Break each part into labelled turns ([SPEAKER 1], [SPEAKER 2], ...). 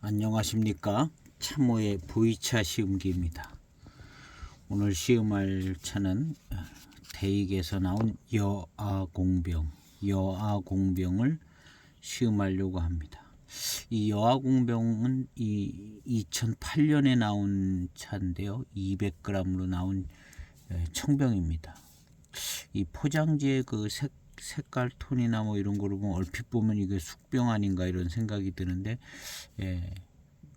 [SPEAKER 1] 안녕하십니까. 참호의 보이차 시음기입니다. 오늘 시음할 차는 대익에서 나온 여아공병을 시음하려고 합니다. 이 여아공병은 이 2008년에 나온 차인데요. 200g으로 나온 청병입니다. 이 포장지의 그 색깔 톤이나 뭐 이런 거를 보면 얼핏 보면 이게 숙병 아닌가 이런 생각이 드는데,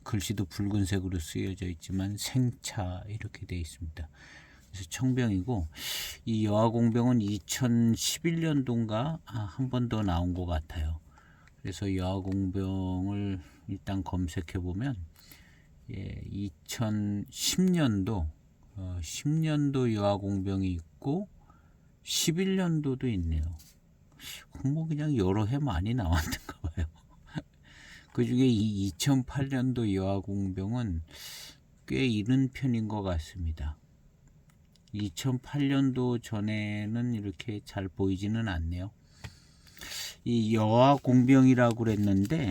[SPEAKER 1] 글씨도 붉은색으로 쓰여져 있지만 생차 이렇게 되어 있습니다. 그래서 청병이고, 이 여아공병은 2011년도인가 한 번 더 나온 것 같아요. 그래서 여아공병을 일단 검색해 보면 2010년도 10년도 여아공병이 있고 11년도도 있네요. 뭐 그냥 여러 해 많이 나왔는가 봐요. 그 중에 이 2008년도 여아공병은 꽤 이른 편인 것 같습니다. 2008년도 전에는 이렇게 잘 보이지는 않네요. 이 여아공병이라고 그랬는데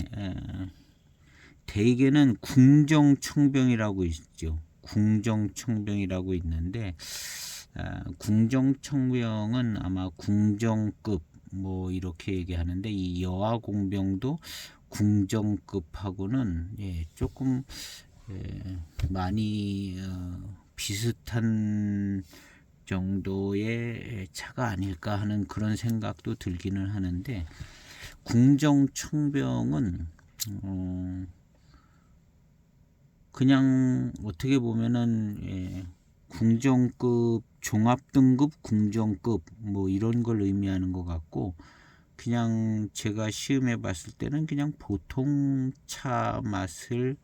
[SPEAKER 1] 대개는 궁정청병이라고 있죠. 궁정청병이라고 있는데 궁정청병은 아마 궁정급 뭐 이렇게 얘기하는데, 이 여아공병도 궁정급하고는 조금 많이 비슷한 정도의 차가 아닐까 하는 그런 생각도 들기는 하는데, 궁정청병은 그냥 어떻게 보면은 궁정급, 종합등급 궁정급 뭐 이런 걸 의미하는 것 같고, 그냥 제가 시음해 봤을 때는 그냥 보통 차 맛을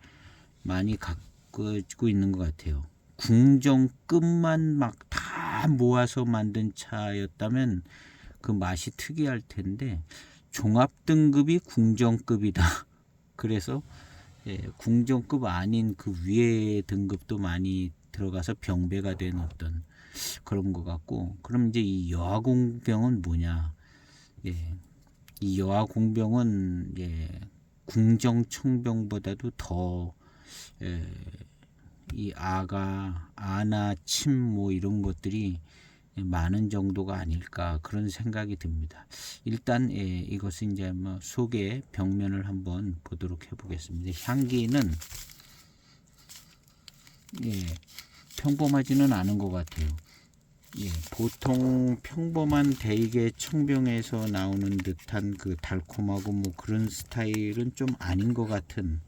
[SPEAKER 1] 많이 갖고 있는 것 같아요. 궁정급만 막 다 모아서 만든 차였다면 그 맛이 특이할 텐데, 종합등급이 궁정급이다. 그래서 궁정급 아닌 그 위에 등급도 많이 들어가서 병배가 된 어떤 그런 것 같고, 그럼 이제 이 여아공병은 뭐냐? 이 여아공병은 궁정청병보다도 더 이 아나 침 뭐 이런 것들이 많은 정도가 아닐까 그런 생각이 듭니다. 일단 이것은 이제 뭐 속의 벽면을 한번 보도록 해보겠습니다. 향기는 평범하지는 않은 것 같아요. 보통 평범한 대익의 청병에서 나오는 듯한 그 달콤하고 뭐 그런 스타일은 좀 아닌 것 같은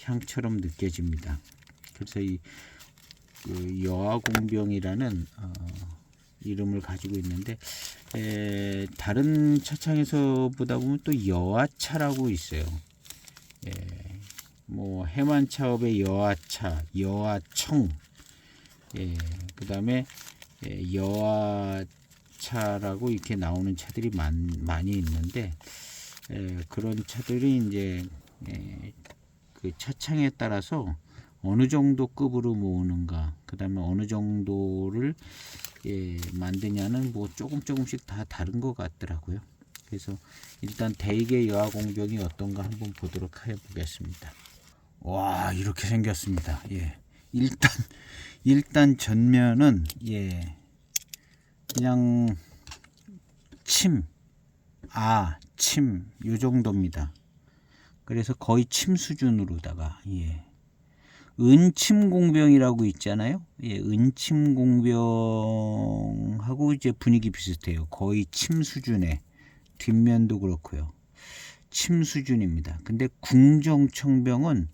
[SPEAKER 1] 향처럼 느껴집니다. 그래서 그 여아공병이라는 이름을 가지고 있는데, 다른 차창에서 보다 보면 또 여아차라고 있어요. 뭐 해만차업의 여아차, 여아청, 그 다음에 여아차라고 이렇게 나오는 차들이 많이 있는데, 그런 차들이 이제 그 차창에 따라서 어느 정도 급으로 모으는가, 그 다음에 어느 정도를 만드냐는 뭐 조금씩 다 다른 것 같더라고요. 그래서 일단 대익의 여아공병이 어떤가 한번 보도록 해보겠습니다. 와, 이렇게 생겼습니다. 일단 전면은 그냥 침 요 정도입니다. 그래서 거의 침 수준으로다가 은침공병이라고 있잖아요. 은침공병하고 이제 분위기 비슷해요. 거의 침 수준에, 뒷면도 그렇고요. 침 수준입니다. 근데 궁정청병은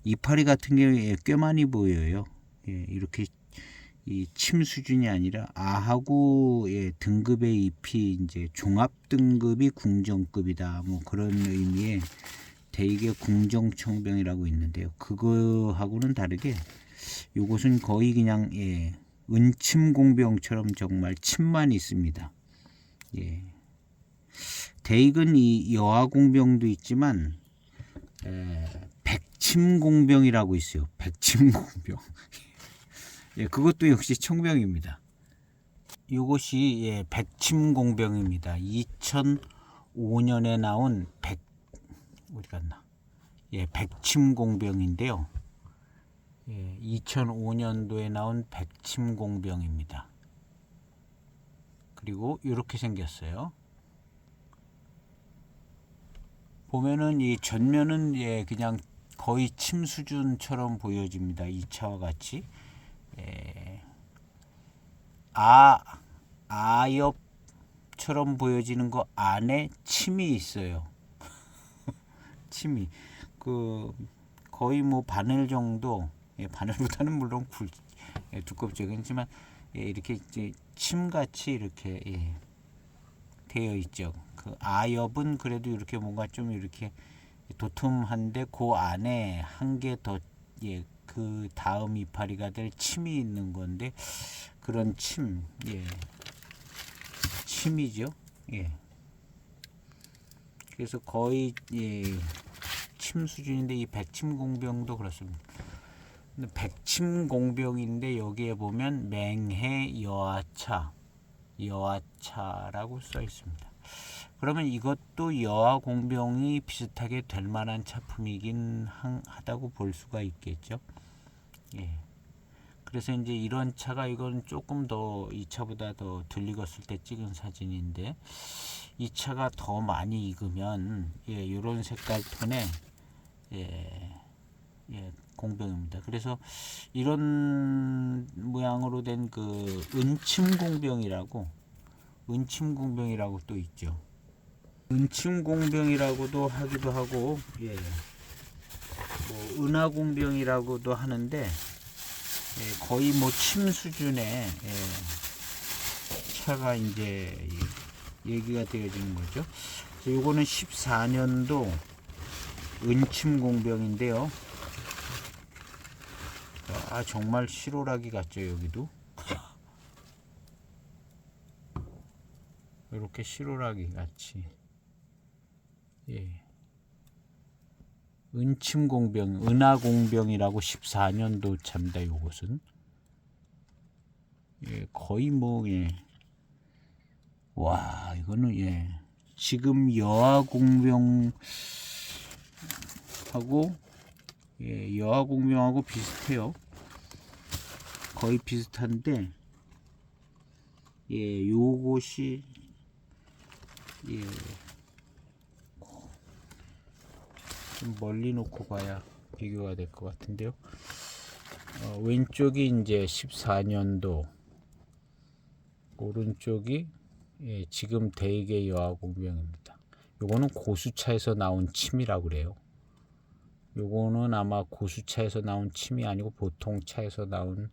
[SPEAKER 1] 이파리 같은 게 꽤 많이 보여요. 이렇게 이 침 수준이 아니라 아하고 등급의 잎이 이제 종합 등급이 궁정급이다. 뭐 그런 의미의 대익의 궁정청병이라고 있는데요. 그거하고는 다르게 요것은 거의 그냥 은침공병처럼 정말 침만 있습니다. 대익은 이 여아공병도 있지만 백침공병이라고 있어요. 백침공병. 그것도 역시 청병입니다. 이것이 백침공병입니다. 2005년에 나온 어디 갔나? 백침공병인데요. 2005년도에 나온 백침공병입니다. 그리고 이렇게 생겼어요. 보면은 이 전면은 그냥 거의 침 수준처럼 보여집니다. 이 차와 같이. 아엽처럼 보여지는 거 안에 침이 있어요. 침이 거의 뭐 바늘 정도, 바늘보다는 물론 두껍죠. 그렇지만 이렇게 이제 침같이 이렇게 되어 있죠. 그 아엽은 그래도 이렇게 뭔가 좀 이렇게 도톰한데 그 안에 한 개 더 그 다음 이파리가 될 침이 있는 건데 그런 침이죠. 그래서 거의 침 수준인데 이 백침공병도 그렇습니다. 백침공병인데 여기에 보면 맹해 여하차라고 써 있습니다. 그러면 이것도 여하공병이 비슷하게 될 만한 차품이긴 하다고 볼 수가 있겠죠. 그래서 이제 이런 차가 이건 조금 더 이 차보다 더 덜 익었을 때 찍은 사진인데 이 차가 더 많이 익으면 이런 색깔 톤의 공병입니다. 그래서 이런 모양으로 된 그 은침공병이라고 또 있죠. 은침공병이라고도 하기도 하고 뭐 은하공병이라고도 하는데 거의 뭐 침 수준의 차가 이제 얘기가 되어지는 거죠. 요거는 14년도 은침공병인데요. 정말 실오라기 같죠. 여기도 이렇게 실오라기 같이 은침공병, 은하공병이라고 14년도 차입니다. 요것은 거의 뭐 와 이거는 지금 여하공병하고 여하공병하고 비슷해요. 거의 비슷한데 요것이 좀 멀리 놓고 봐야 비교가 될 것 같은데요. 왼쪽이 이제 14년도, 오른쪽이 지금 대개 여하공병입니다. 요거는 고수차에서 나온 침이라고 그래요. 요거는 아마 고수차에서 나온 침이 아니고 보통 차에서 나온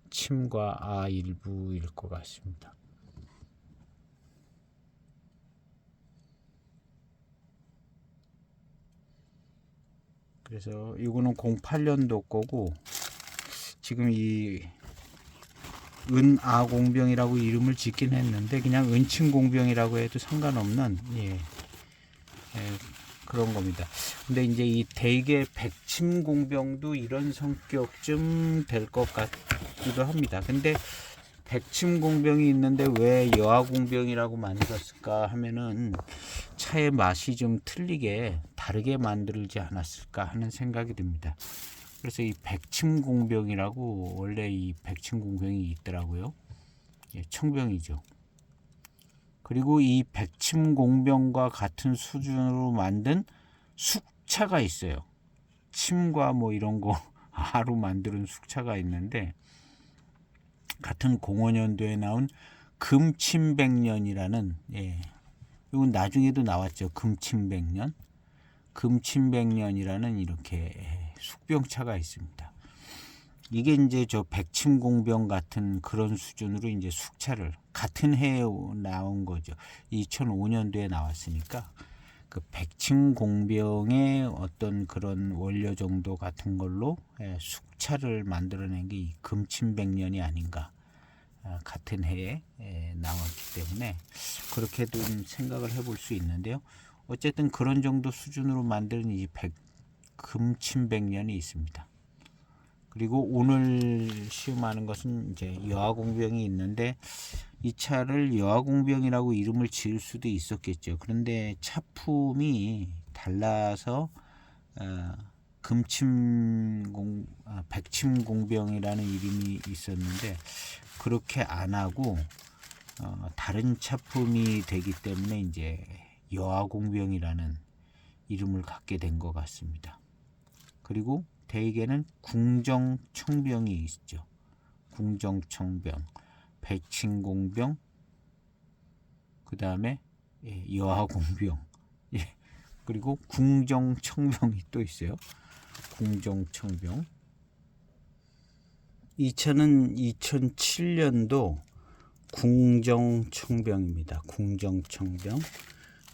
[SPEAKER 1] 침과 일부일 것 같습니다. 그래서 이거는 08년도 거고 지금 이 은아공병이라고 이름을 짓긴 했는데 그냥 은침공병이라고 해도 상관없는 그런 겁니다. 근데 이제 이 대개 백침공병도 이런 성격쯤 될 것 같기도 합니다. 근데 백침공병이 있는데 왜 여하공병이라고 만들었을까 하면은 차의 맛이 좀 다르게 만들지 않았을까 하는 생각이 듭니다. 그래서 이 백침공병이라고 원래 이 백침공병이 있더라고요. 청병이죠. 그리고 이 백침공병과 같은 수준으로 만든 숙차가 있어요. 침과 뭐 이런 거 아로 만드는 숙차가 있는데 같은 05년도에 나온 금침백년이라는 이건 나중에도 나왔죠. 금침백년이라는 이렇게 숙병차가 있습니다. 이게 이제 저 백침공병 같은 그런 수준으로 이제 숙차를 같은 해에 나온 거죠. 2005년도에 나왔으니까 그 백침공병의 어떤 그런 원료 정도 같은 걸로 숙차를 만들어낸 게 이 금침백년이 아닌가. 같은 해에 나왔기 때문에 그렇게도 생각을 해볼 수 있는데요. 어쨌든 그런 정도 수준으로 만드는 이 금침백년이 있습니다. 그리고 오늘 시음하는 것은 이제 여하공병이 있는데 이 차를 여하공병이라고 이름을 지을 수도 있었겠죠. 그런데 차품이 달라서 백침공병이라는 이름이 있었는데 그렇게 안 하고 다른 차품이 되기 때문에 이제 여화공병이라는 이름을 갖게 된 것 같습니다. 그리고 대개는 궁정청병이 있죠. 궁정청병, 백침공병, 그 다음에 여화공병, 그리고 궁정청병이 또 있어요. 궁정청병. 이 차는 2007년도 궁정청병입니다. 궁정청병.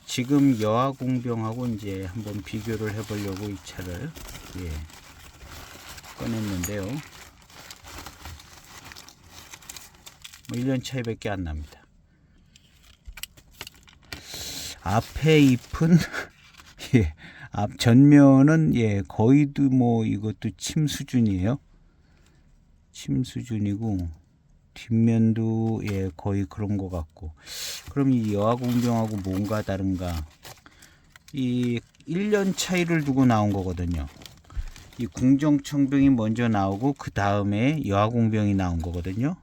[SPEAKER 1] 지금 여화공병하고 이제 한번 비교를 해보려고 이 차를 꺼냈는데요. 1년 차이밖에 안 납니다. 앞에 잎은 앞 전면은 거의도 뭐 이것도 침 수준이에요. 침 수준이고 뒷면도 거의 그런 것 같고. 그럼 이 여화공병하고 뭔가 다른가? 이 1년 차이를 두고 나온 거거든요. 이 궁정청병이 먼저 나오고 그 다음에 여화공병이 나온 거거든요.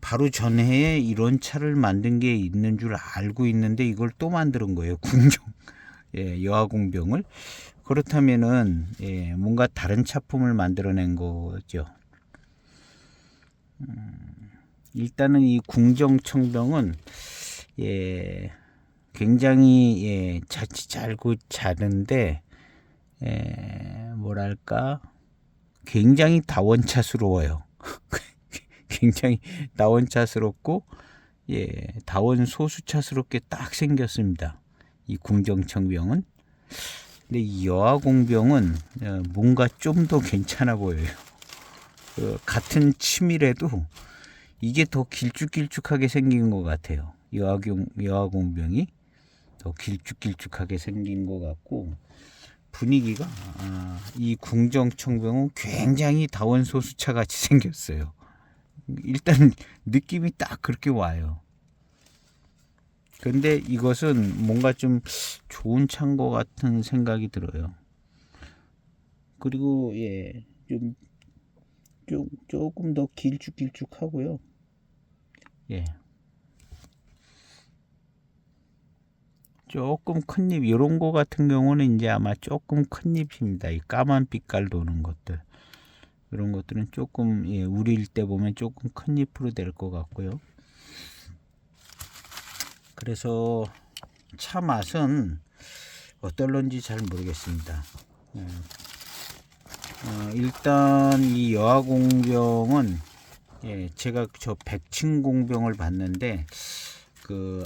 [SPEAKER 1] 바로 전해에 이런 차를 만든 게 있는 줄 알고 있는데 이걸 또 만드는 거예요. 여화공병을. 그렇다면은 뭔가 다른 차품을 만들어낸 거죠. 일단은 이 궁정청병은 굉장히 잘고 자는데 뭐랄까 굉장히 다원차스러워요. 굉장히 다원차스럽고 다원 소수차스럽게 딱 생겼습니다. 이 궁정청병은. 근데 이 여화공병은 뭔가 좀 더 괜찮아 보여요. 같은 침이라도 이게 더 길쭉길쭉하게 생긴 것 같아요. 여화공병이 더 길쭉길쭉하게 생긴 것 같고, 분위기가 이 궁정청병은 굉장히 다원소수차 같이 생겼어요. 일단 느낌이 딱 그렇게 와요. 근데 이것은 뭔가 좀 좋은 차인 것 같은 생각이 들어요. 그리고 조금 더 길쭉길쭉하고요. 조금 큰 잎, 이런 거 같은 경우는 이제 아마 조금 큰 잎입니다. 이 까만 빛깔 도는 것들, 이런 것들은 조금 우릴 때 보면 조금 큰 잎으로 될 것 같고요. 그래서 차 맛은 어떨런지 잘 모르겠습니다. 일단 이 여화공병은 제가 저 백침공병을 봤는데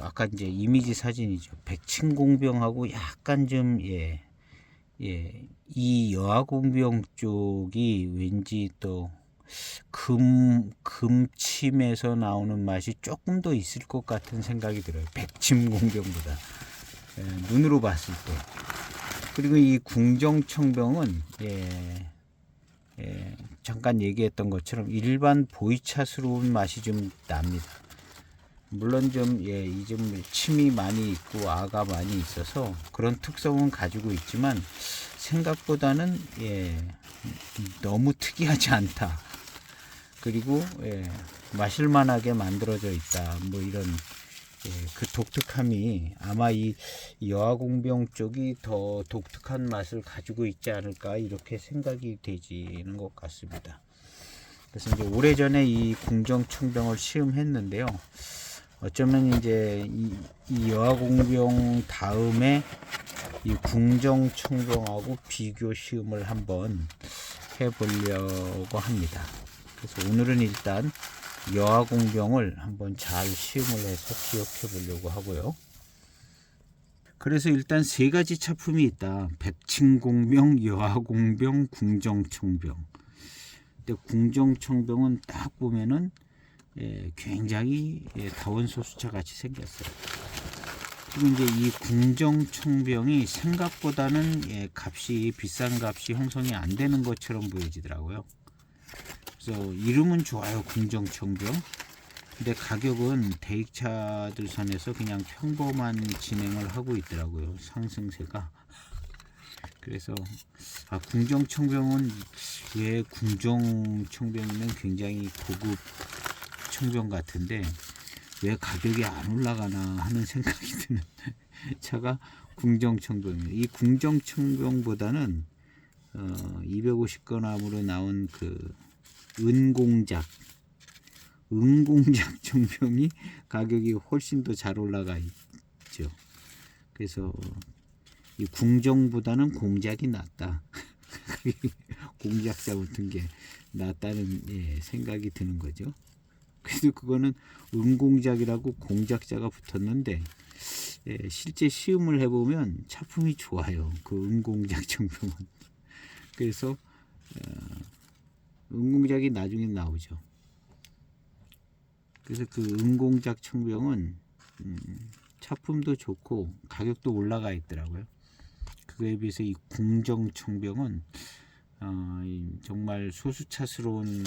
[SPEAKER 1] 아까 이제 이미지 사진이죠. 백침공병하고 약간 좀 이 여화공병 쪽이 왠지 또 금침에서 나오는 맛이 조금 더 있을 것 같은 생각이 들어요. 백침공병보다 눈으로 봤을 때. 그리고 이 궁정청병은 잠깐 얘기했던 것처럼 일반 보이차스러운 맛이 좀 납니다. 물론 좀 침이 많이 있고 아가 많이 있어서 그런 특성은 가지고 있지만 생각보다는 너무 특이하지 않다. 그리고 마실만하게 만들어져 있다. 뭐 이런 그 독특함이 아마 이 여화공병 쪽이 더 독특한 맛을 가지고 있지 않을까 이렇게 생각이 되지는 것 같습니다. 그래서 이제 오래전에 이 궁정청병을 시음했는데요. 어쩌면 이제 이 여화공병 다음에 이 궁정청병하고 비교 시음을 한번 해보려고 합니다. 그래서 오늘은 일단 여화공병을 한번 잘 시음을 해서 기억해 보려고 하고요. 그래서 일단 세 가지 차품이 있다. 백침공병, 여화공병, 궁정청병. 근데 궁정청병은 딱 보면은 굉장히 다원소수차 같이 생겼어요. 그리고 이제 이 궁정청병이 생각보다는 값이 비싼 값이 형성이 안 되는 것처럼 보여지더라고요. 그래서 이름은 좋아요, 궁정청병. 근데 가격은 대익차들 선에서 그냥 평범한 진행을 하고 있더라고요. 상승세가. 그래서 궁정청병은 왜 궁정청병이면 굉장히 고급 청병 같은데 왜 가격이 안 올라가나 하는 생각이 드는 차가 궁정청병이에요. 이 궁정청병보다는 250g으로 나온 그 은공작 청병이 가격이 훨씬 더 잘 올라가 있죠. 그래서 이 궁정보다는 공작이 낫다. 공작자 붙은 게 낫다는 생각이 드는 거죠. 그래도 그거는 은공작이라고 공작자가 붙었는데 실제 시음을 해보면 차품이 좋아요. 그 은공작 청병은. 그래서 은공작이 나중에 나오죠. 그래서 그 은공작 청병은 차품도 좋고 가격도 올라가 있더라고요. 그거에 비해서 이 궁정 청병은 정말 소수차스러운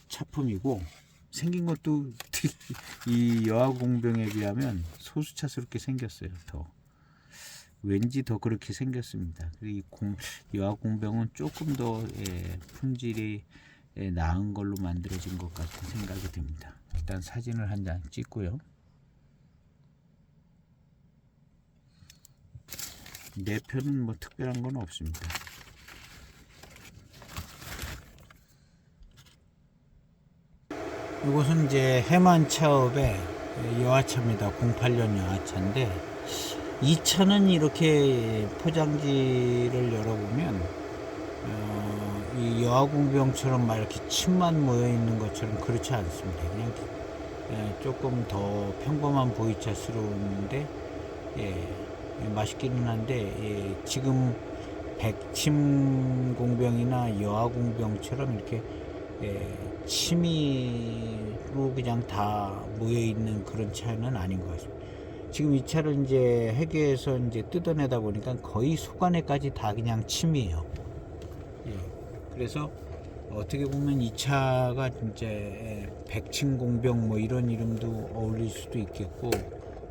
[SPEAKER 1] 차품이고 생긴 것도 이 여아공병에 비하면 소수차스럽게 생겼어요. 왠지 더 그렇게 생겼습니다. 이 여아공병은 조금 더 품질이 나은 걸로 만들어진 것 같은 생각이 듭니다. 일단 사진을 한 장 찍고요. 내표는 뭐 특별한 건 없습니다. 이것은 이제 해만차업의 여하차입니다. 08년 여하차인데 이 차는 이렇게 포장지를 열어보면 이 여하공병처럼 막 이렇게 침만 모여 있는 것처럼 그렇지 않습니다. 그냥 조금 더 평범한 보이차스러운데 맛있기는 한데 지금 백침 공병이나 여하공병처럼 이렇게 침이로 그냥 다 모여 있는 그런 차는 아닌 것 같습니다. 지금 이 차를 이제 회계에서 이제 뜯어내다 보니까 거의 속안에까지 다 그냥 침이에요. 그래서 어떻게 보면 이 차가 진짜 백침공병 뭐 이런 이름도 어울릴 수도 있겠고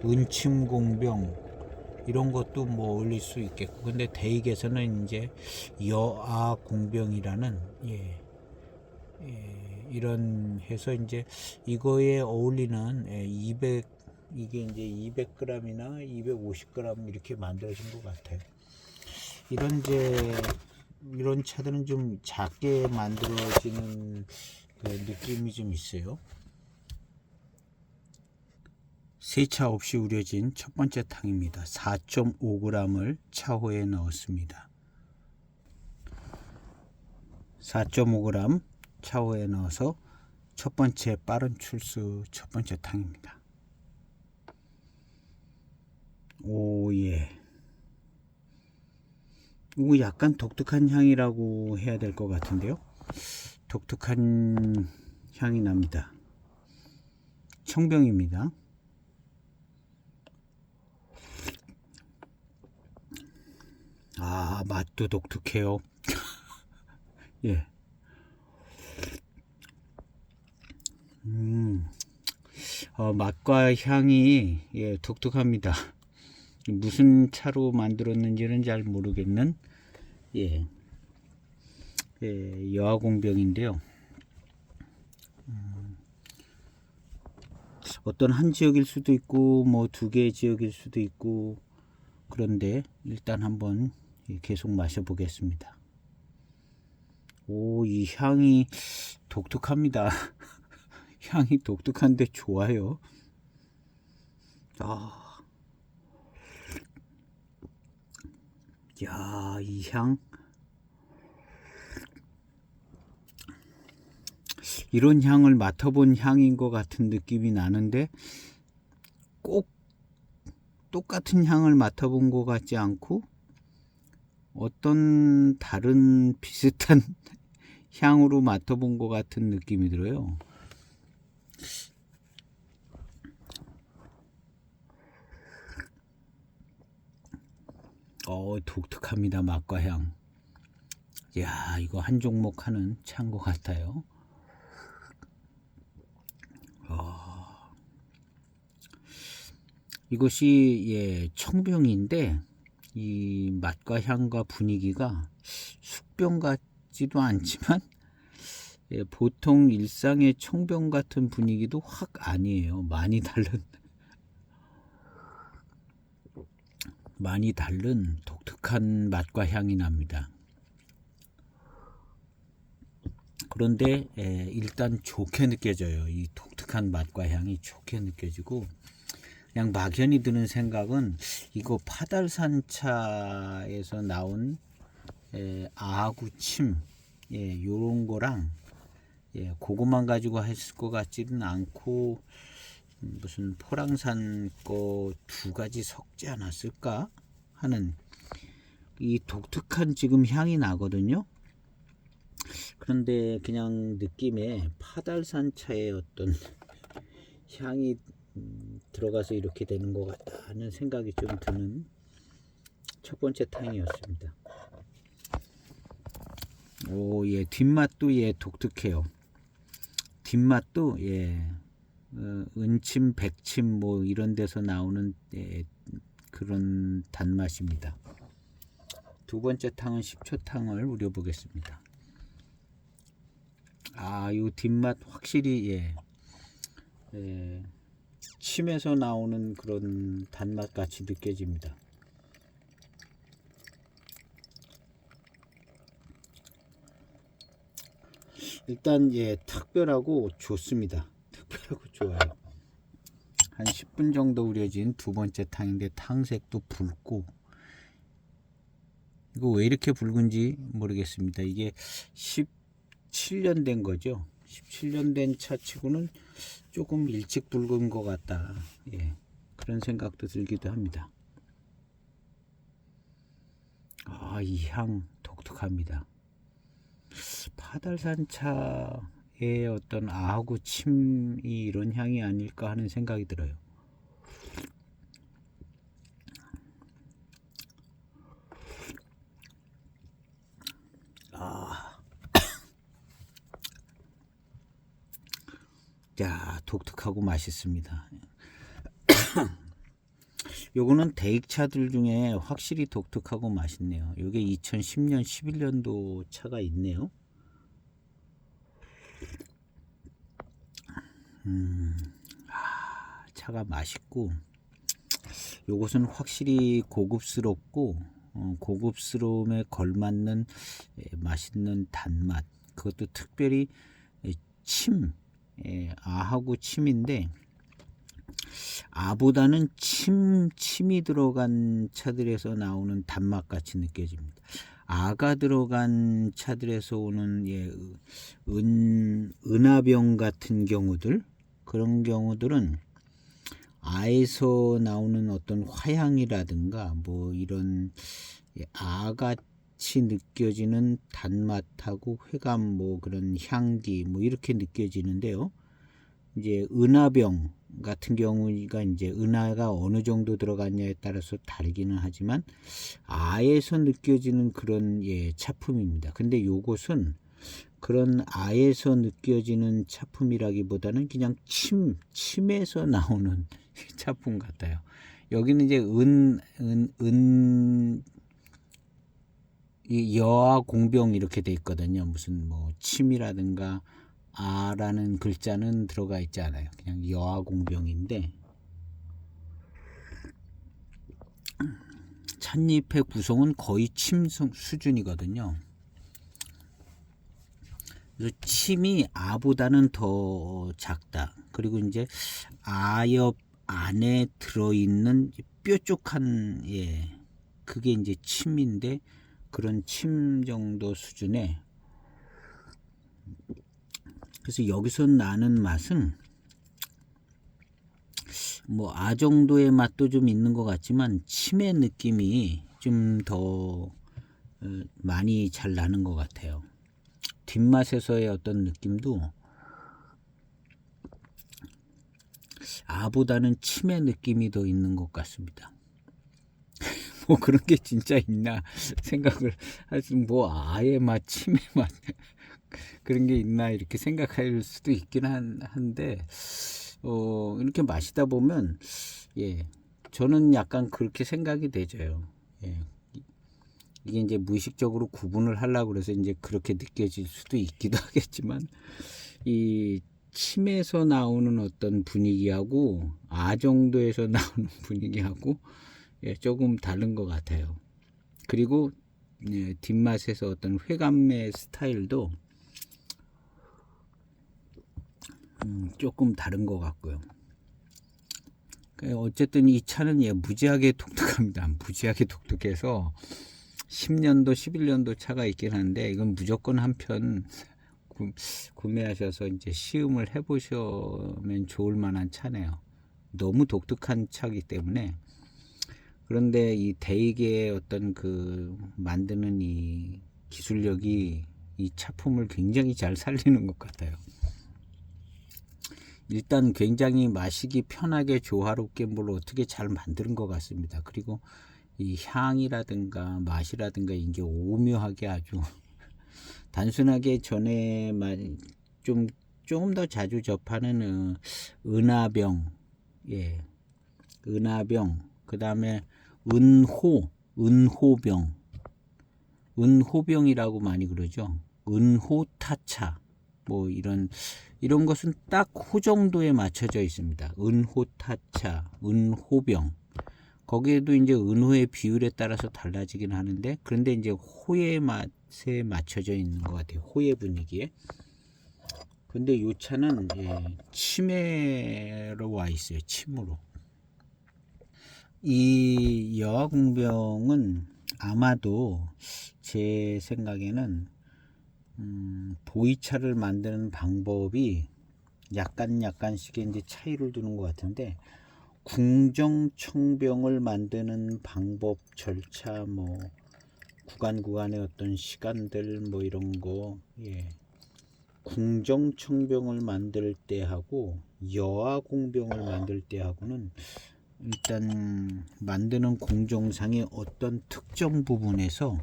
[SPEAKER 1] 은침공병 이런 것도 뭐 어울릴 수 있겠고 근데 대익에서는 이제 여아공병이라는 이런 해서 이제 이거에 어울리는 200 이게 이제 200g이나 250g 이렇게 만들어진 것 같아요. 이런 차들은 좀 작게 만들어지는 그 느낌이 좀 있어요. 세차 없이 우려진 첫 번째 탕입니다. 4.5g을 차호에 넣었습니다. 4.5g 차호에 넣어서 첫 번째 빠른 출수 첫 번째 탕입니다. 오예. 이거 약간 독특한 향이라고 해야 될 것 같은데요. 독특한 향이 납니다. 청병입니다. 맛도 독특해요. 예. 맛과 향이 독특합니다. 무슨 차로 만들었는지는 잘 모르겠는 여아공병인데요. 어떤 한 지역일 수도 있고 뭐 두 개의 지역일 수도 있고 그런데 일단 한번 계속 마셔보겠습니다. 이 향이 독특합니다. 향이 독특한데 좋아요. 이 향. 이런 향을 맡아본 향인 것 같은 느낌이 나는데 꼭 똑같은 향을 맡아본 것 같지 않고 어떤 다른 비슷한 향으로 맡아본 것 같은 느낌이 들어요. 독특합니다. 맛과 향. 이거 한 종목 하는 차인 것 같아요. 이것이 청병인데 이 맛과 향과 분위기가 숙병 같지도 않지만 예, 보통 일상의 청병 같은 분위기도 확 아니에요. 많이 다른 독특한 맛과 향이 납니다. 그런데 일단 좋게 느껴져요. 이 독특한 맛과 향이 좋게 느껴지고, 그냥 막연히 드는 생각은 이거 파달산차에서 나온 아구침 요런 거랑 그거만 가지고 했을 것 같지는 않고 무슨 포랑산 거 두 가지 섞지 않았을까 하는 이 독특한 지금 향이 나거든요. 그런데 그냥 느낌에 파달산차의 어떤 향이 들어가서 이렇게 되는 것 같다 하는 생각이 좀 드는 첫 번째 탕이었습니다. 예, 뒷맛도 독특해요. 뒷맛도 은침, 백침 뭐 이런 데서 나오는 그런 단맛입니다. 두 번째 탕은 식초탕을 우려보겠습니다. 요 뒷맛 확실히 침에서 나오는 그런 단맛 같이 느껴집니다. 일단 특별하고 좋습니다. 특별하고 좋아요. 한 10분 정도 우려진 두 번째 탕인데 탕색도 붉고, 이거 왜 이렇게 붉은지 모르겠습니다. 이게 17년 된 거죠. 17년 된 차치고는 조금 일찍 붉은 것 같다. 그런 생각도 들기도 합니다. 이 향 독특합니다. 파달산차의 어떤 아구 침이 이런 향이 아닐까 하는 생각이 들어요. 자, 독특하고 맛있습니다. 요거는 대익차들 중에 확실히 독특하고 맛있네요. 요게 2010년 11년도 차가 있네요. 차가 맛있고, 요것은 확실히 고급스럽고 고급스러움에 걸맞는 맛있는 단맛, 그것도 특별히 침, 아하고 침인데 아보다는 침이 들어간 차들에서 나오는 단맛 같이 느껴집니다. 아가 들어간 차들에서 오는 은하병 같은 경우들, 그런 경우들은 아에서 나오는 어떤 화향이라든가 뭐 이런 아같이 느껴지는 단맛하고 회감, 뭐 그런 향기 뭐 이렇게 느껴지는데요. 이제 은하병 같은 경우가 이제 은하가 어느 정도 들어갔냐에 따라서 다르기는 하지만 아에서 느껴지는 그런 차품입니다. 근데 요것은 그런 아에서 느껴지는 차품이라기보다는 그냥 침에서 나오는 차품 같아요. 여기는 이제 여아 공병 이렇게 돼 있거든요. 무슨 뭐 침이라든가 아라는 글자는 들어가 있지 않아요. 그냥 여아 공병인데, 찻잎의 구성은 거의 침 수준이거든요. 그래서 침이 아보다는 더 작다. 그리고 이제 아엽 안에 들어있는 뾰족한 그게 이제 침인데, 그런 침 정도 수준의, 그래서 여기서 나는 맛은 뭐 아 정도의 맛도 좀 있는 것 같지만 침의 느낌이 좀 더 많이 잘 나는 것 같아요. 뒷맛에서의 어떤 느낌도 아보다는 침의 느낌이 더 있는 것 같습니다. 뭐 그런 게 진짜 있나 생각을 뭐 아의 맛, 침의 맛 그런 게 있나 이렇게 생각할 수도 있긴 한데 이렇게 마시다 보면 저는 약간 그렇게 생각이 되져요. 예. 이게 이제 무의식적으로 구분을 하려고 그래서 이제 그렇게 느껴질 수도 있기도 하겠지만, 이 침에서 나오는 어떤 분위기하고 아정도에서 나오는 분위기하고 예, 조금 다른 것 같아요. 그리고 예, 뒷맛에서 어떤 회감의 스타일도 조금 다른 것 같고요. 어쨌든 이 차는 예, 무지하게 독특합니다. 무지하게 독특해서 10년도 11년도 차가 있긴 한데, 이건 무조건 한 편 구매하셔서 이제 시음을 해보시면 좋을 만한 차네요. 너무 독특한 차이기 때문에. 그런데 이 대익의 어떤 그 만드는 이 기술력이 이 차품을 굉장히 잘 살리는 것 같아요. 일단 굉장히 마시기 편하게 조화롭게 뭘 어떻게 잘 만드는 것 같습니다. 그리고 이 향이라든가 맛이라든가 이게 오묘하게 아주 단순하게 전에 조금 더 자주 접하는 은하병, 예, 은하병, 그 다음에 은호병, 은호병이라고 많이 그러죠. 은호타차, 뭐 이런 것은 딱 호 정도에 맞춰져 있습니다. 은호타차, 은호병. 거기에도 이제 은호의 비율에 따라서 달라지긴 하는데, 그런데 이제 호의 맛에 맞춰져 있는 것 같아요. 호의 분위기에. 근데 이 차는 예, 치매로 와 있어요. 침으로. 이 여화공병은 아마도 제 생각에는 보이차를 만드는 방법이 약간씩의 이제 차이를 두는 것 같은데, 궁정청병을 만드는 방법, 절차, 뭐 구간의 어떤 시간들, 뭐 이런 거, 예. 궁정청병을 만들 때 하고 여화공병을 만들 때 하고는 일단 만드는 공정상의 어떤 특정 부분에서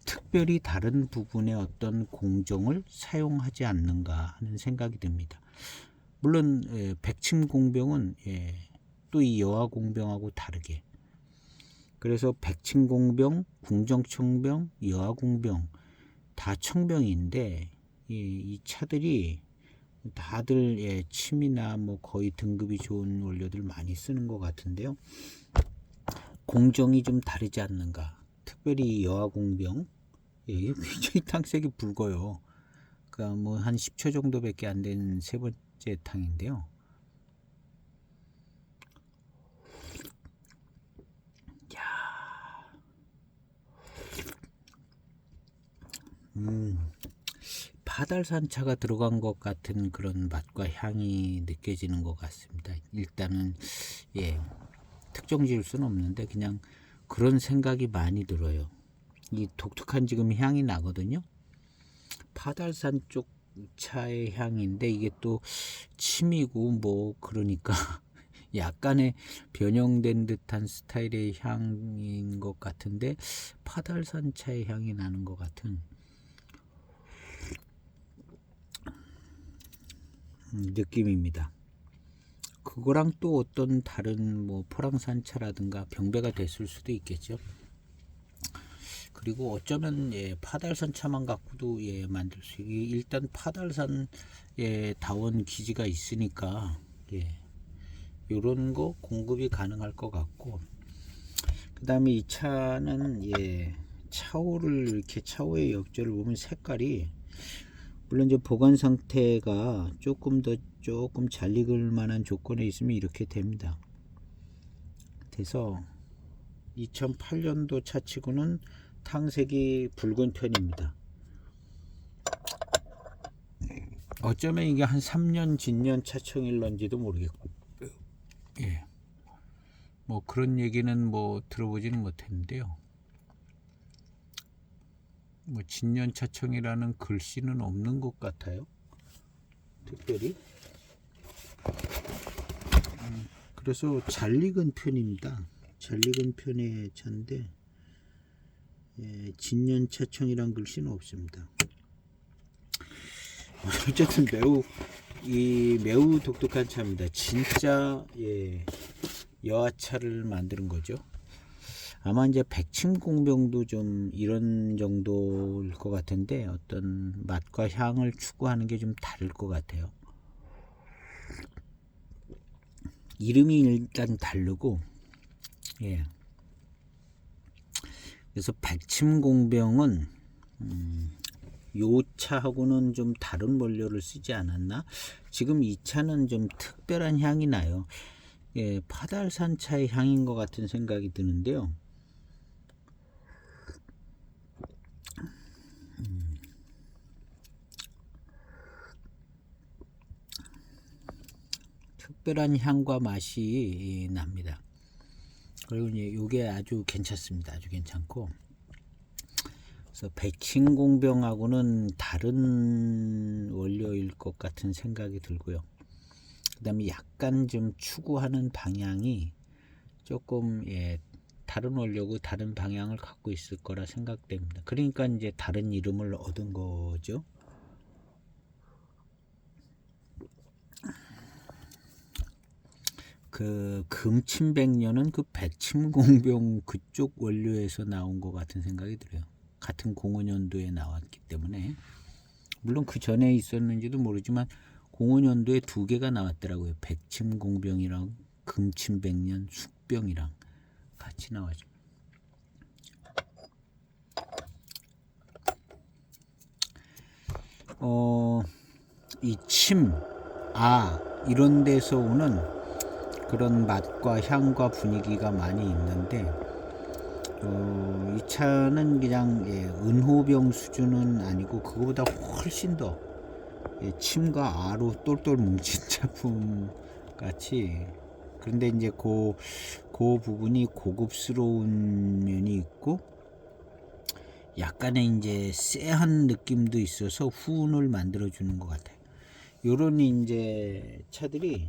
[SPEAKER 1] 특별히 다른 부분의 어떤 공정을 사용하지 않는가 하는 생각이 듭니다. 물론 백침공병은 또 이 여화공병하고 다르게, 그래서 백침공병, 궁정청병, 여화공병 다 청병인데, 이 차들이 다들 침이나 뭐 거의 등급이 좋은 원료들 많이 쓰는 것 같은데요. 공정이 좀 다르지 않는가. 특별히 여화공병, 이게 굉장히 탕색이 붉어요. 그러니까 뭐 한 10초 정도밖에 안 된 세 번째 탕인데요. 파달산차가 들어간 것 같은 그런 맛과 향이 느껴지는 것 같습니다. 일단은 특정 지을 수는 없는데 그냥 그런 생각이 많이 들어요. 이 독특한 지금 향이 나거든요. 파달산 쪽 차의 향인데 이게 또 침이고 뭐 그러니까 약간의 변형된 듯한 스타일의 향인 것 같은데, 파달산 차의 향이 나는 것 같은 느낌입니다. 그거랑 또 어떤 다른 뭐 포랑산차라든가 병배가 됐을 수도 있겠죠. 그리고 어쩌면 파달산 차만 갖고도 만들 수 있게, 일단 파달산 다원 기지가 있으니까 요런 거 공급이 가능할 것 같고, 그 다음에 이 차는 차오를 이렇게 차오의 역절을 보면 색깔이, 물론 이제 보관 상태가 조금 잘 익을 만한 조건에 있으면 이렇게 됩니다. 그래서 2008년도 차치고는 탕색이 붉은 편입니다. 어쩌면 이게 한 3년 진년 차청일런지도 모르겠고, 뭐 그런 얘기는 뭐 들어보지는 못했는데요. 뭐 진년 차청이라는 글씨는 없는 것 같아요. 특별히. 그래서 잘 익은 편입니다. 잘 익은 편의 차인데 진년 차청이란 글씨는 없습니다. 어쨌든 매우 독특한 차입니다. 진짜 여하차를 만드는 거죠. 아마 이제 백침공병도 좀 이런 정도일 것 같은데 어떤 맛과 향을 추구하는 게 좀 다를 것 같아요. 이름이 일단 다르고, 예. 그래서 백침공병은 요 차하고는 좀 다른 원료를 쓰지 않았나? 지금 이 차는 좀 특별한 향이 나요. 예, 파달산 차의 향인 것 같은 생각이 드는데요. 특별한 향과 맛이 납니다. 그리고 이제 이게 아주 괜찮습니다. 아주 괜찮고. 그래서 백침공병하고는 다른 원료일 것 같은 생각이 들고요. 그 다음에 약간 좀 추구하는 방향이 조금 다른 원료고 다른 방향을 갖고 있을 거라 생각됩니다. 그러니까 이제 다른 이름을 얻은 거죠. 그 금침백년은 그 백침공병 그쪽 원료에서 나온 것 같은 생각이 들어요. 같은 05년도에 나왔기 때문에. 물론 그 전에 있었는지도 모르지만 05년도에 두 개가 나왔더라고요. 백침공병이랑 금침백년 숙병이랑 같이 나와죠. 이 침, 이런 데서 오는 그런 맛과 향과 분위기가 많이 있는데, 이 차는 그냥 은호병 수준은 아니고 그거보다 훨씬 더 침과 아로 똘똘 뭉친 차품 같이. 그런데 이제 그 부분이 고급스러운 면이 있고 약간의 이제 쎄한 느낌도 있어서 후운을 만들어 주는 것 같아요. 요런 이제 차들이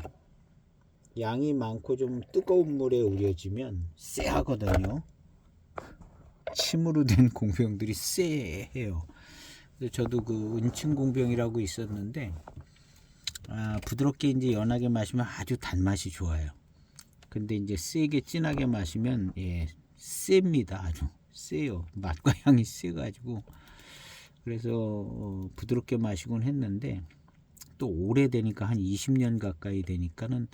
[SPEAKER 1] 양이 많고 좀 뜨거운 물에 우려지면 쎄하거든요. 침으로 된 공병들이 쎄해요. 저도 그 은침공병이라고 있었는데 부드럽게 이제 연하게 마시면 아주 단맛이 좋아요. 근데 이제 세게 진하게 마시면 셉니다. 아주 세요. 맛과 향이 세가지고. 그래서 부드럽게 마시곤 했는데 또 오래되니까 한 20년 가까이 되니까는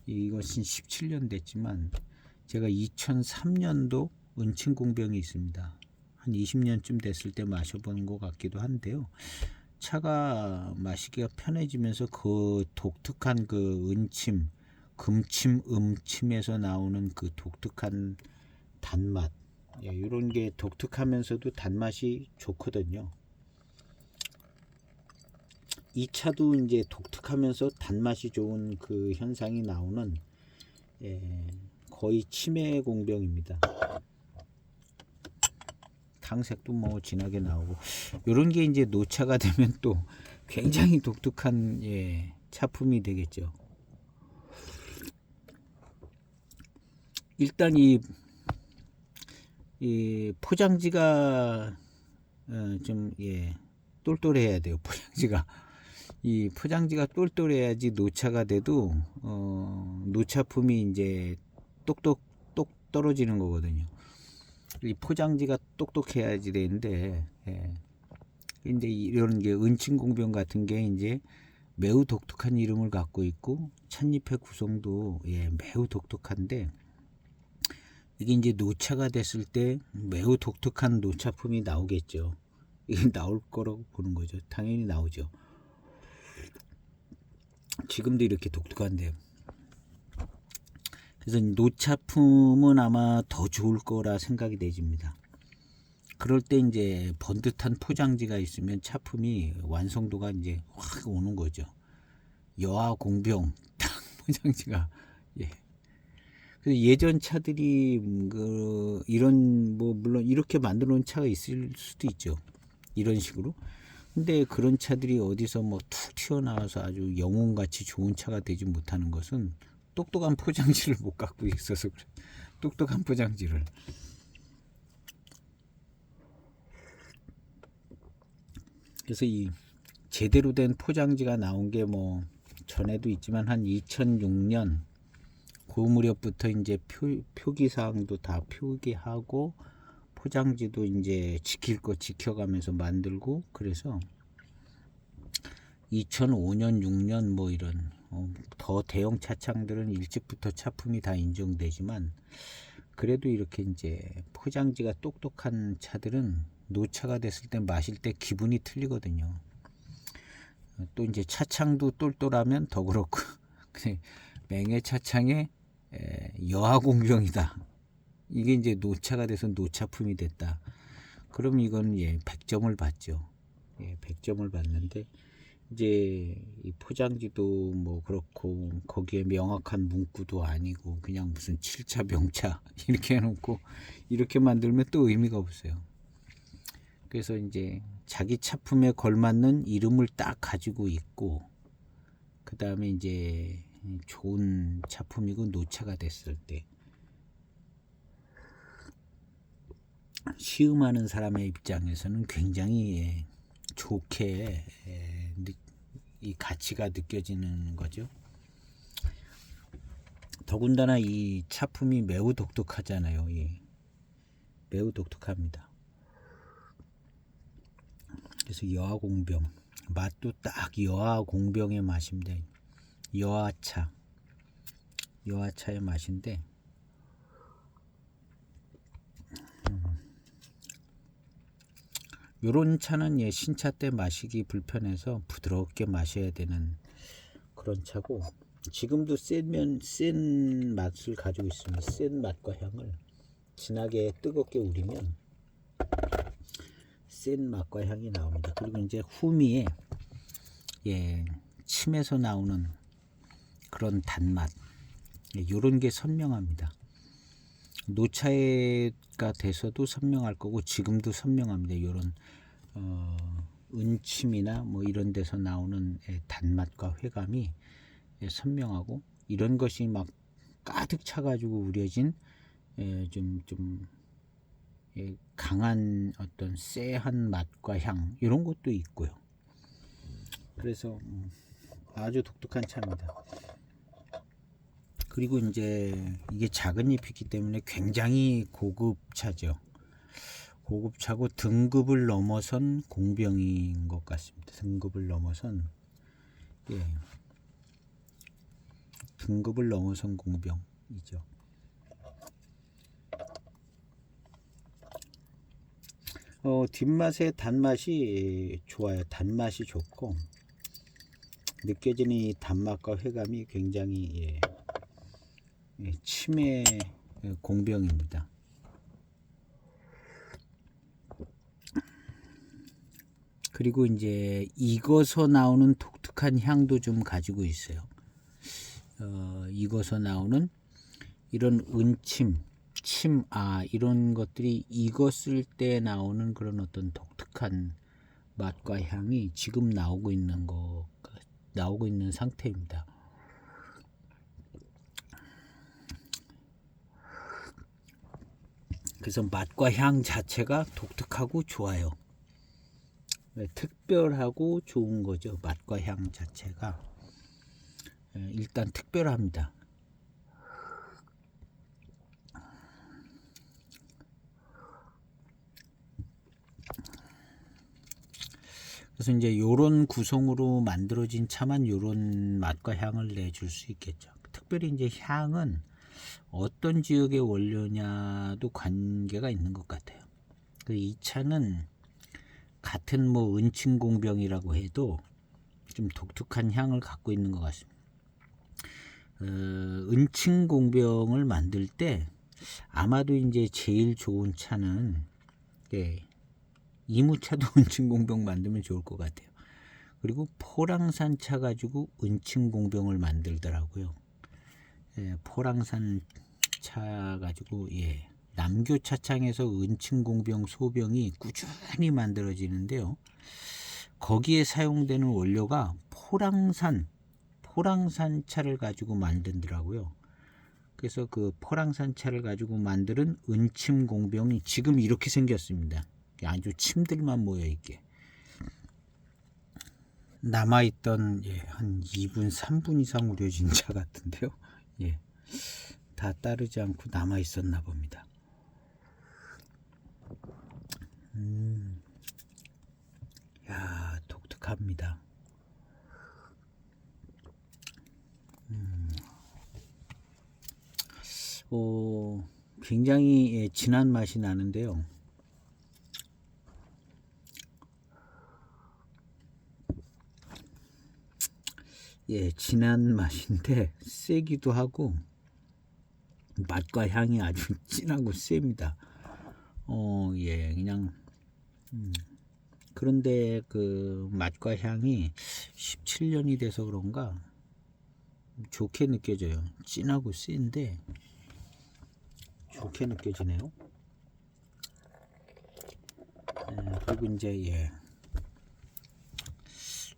[SPEAKER 1] 이것은 17년 됐지만 제가 2003년도 은침공병이 있습니다. 한 20년쯤 됐을 때 마셔본 것 같기도 한데요. 차가 마시기가 편해지면서 그 독특한 그 은침, 금침, 음침에서 나오는 그 독특한 단맛, 이런 게 독특하면서도 단맛이 좋거든요. 이 차도 이제 독특하면서 단맛이 좋은 그 현상이 나오는 거의 치매 공병입니다. 당색도 뭐 진하게 나오고 이런 게 이제 노차가 되면 또 굉장히 독특한 차품이 되겠죠. 일단 이 포장지가 좀 똘똘해야 돼요. 포장지가 이 포장지가 똘똘해야지 노차가 돼도 노차품이 이제 똑똑 떨어지는 거거든요. 이 포장지가 똑똑해야지 되는데 이제 이런 게 은침공병 같은 게 이제 매우 독특한 이름을 갖고 있고 찻잎의 구성도 매우 독특한데 이게 이제 노차가 됐을 때 매우 독특한 노차품이 나오겠죠. 이게 나올 거라고 보는 거죠. 당연히 나오죠. 지금도 이렇게 독특한데요. 그래서 노차품은 아마 더 좋을 거라 생각이 되집니다. 그럴 때 이제 번듯한 포장지가 있으면 차품이 완성도가 이제 확 오는 거죠. 여하 공병 딱 포장지가 그래서 예전 차들이 이런 뭐 물론 이렇게 만들어 놓은 차가 있을 수도 있죠. 이런 식으로. 근데 그런 차들이 어디서 뭐 툭 튀어나와서 아주 영웅같이 좋은 차가 되지 못하는 것은 똑똑한 포장지를 못 갖고 있어서 그래. 똑똑한 포장지를. 그래서 이 제대로 된 포장지가 나온 게 뭐 전에도 있지만 한 2006년 그 무렵부터 이제 표기사항도 다 표기하고 포장지도 이제 지킬 거 지켜가면서 만들고, 그래서 2005년 6년 뭐 이런 더 대형 차창들은 일찍부터 차품이 다 인정되지만, 그래도 이렇게 이제 포장지가 똑똑한 차들은 노차가 됐을 때 마실 때 기분이 틀리거든요. 또 이제 차창도 똘똘하면 더 그렇고 맹해 차창에 여하공병이다, 이게 이제 노차가 돼서 노차품이 됐다, 그럼 이건 100점을 받죠. 100점을 받는데, 이제 이 포장지도 뭐 그렇고 거기에 명확한 문구도 아니고 그냥 무슨 7차 명차 이렇게 해놓고 이렇게 만들면 또 의미가 없어요. 그래서 이제 자기 차품에 걸맞는 이름을 딱 가지고 있고, 그 다음에 이제 좋은 차품이고 노차가 됐을 때 시음하는 사람의 입장에서는 굉장히 좋게 이 가치가 느껴지는 거죠. 더군다나 이 차품이 매우 독특하잖아요. 매우 독특합니다. 그래서 여하공병 맛도 딱 여하공병의 맛입니다. 여하차의 맛인데, 요런 차는 신차 때 마시기 불편해서 부드럽게 마셔야 되는 그런 차고, 지금도 센 맛을 가지고 있습니다. 센 맛과 향을 진하게 뜨겁게 우리면 센 맛과 향이 나옵니다. 그리고 이제 후미에 침에서 나오는 그런 단맛, 요런 게 선명합니다. 노차가 돼서도 선명할 거고 지금도 선명합니다. 요런 은침이나 뭐 이런 데서 나오는 단맛과 회감이 선명하고, 이런 것이 막 가득 차가지고 우려진 좀 강한 어떤 쎄한 맛과 향, 이런 것도 있고요. 그래서 아주 독특한 차입니다. 그리고 이제 이게 작은 잎이기 때문에 굉장히 고급 차죠. 고급 차고 등급을 넘어선 공병인 것 같습니다. 등급을 넘어선 등급을 넘어선 공병이죠. 뒷맛의 단맛이 좋아요. 단맛이 좋고 느껴지는 이 단맛과 회감이 굉장히 치매 공병입니다. 그리고 이제 익어서 나오는 독특한 향도 좀 가지고 있어요. 익어서 나오는 이런 은침, 이런 것들이 익었을 때 나오는 그런 어떤 독특한 맛과 향이 지금 나오고 있는 상태입니다. 그래서 맛과 향 자체가 독특하고 좋아요. 특별하고 좋은 거죠. 맛과 향 자체가 일단 특별합니다. 그래서 이제 요런 구성으로 만들어진 차만 요런 맛과 향을 내줄 수 있겠죠. 특별히 이제 향은 어떤 지역의 원료냐도 관계가 있는 것 같아요. 이 차는 같은 뭐 은침공병이라고 해도 좀 독특한 향을 갖고 있는 것 같습니다. 은침공병을 만들 때 아마도 이제 제일 좋은 차는 이무차도 은침공병 만들면 좋을 것 같아요. 그리고 포랑산 차 가지고 은침공병을 만들더라고요. 포랑산 차 가지고 남교 차창에서 은침공병 소병이 꾸준히 만들어지는데요. 거기에 사용되는 원료가 포랑산 차를 가지고 만들더라고요. 그래서 그 포랑산 차를 가지고 만드는 은침공병이 지금 이렇게 생겼습니다. 아주 침들만 모여있게 남아있던 한 2분 3분 이상 우려진 차 같은데요. 다 따르지 않고 남아 있었나 봅니다. 야, 독특합니다. 굉장히 진한 맛이 나는데요. 진한 맛인데 세기도 하고 맛과 향이 아주 진하고 셉니다. 그냥 그런데 그 맛과 향이 17년이 돼서 그런가 좋게 느껴져요. 진하고 센데 좋게 느껴지네요. 그리고 이제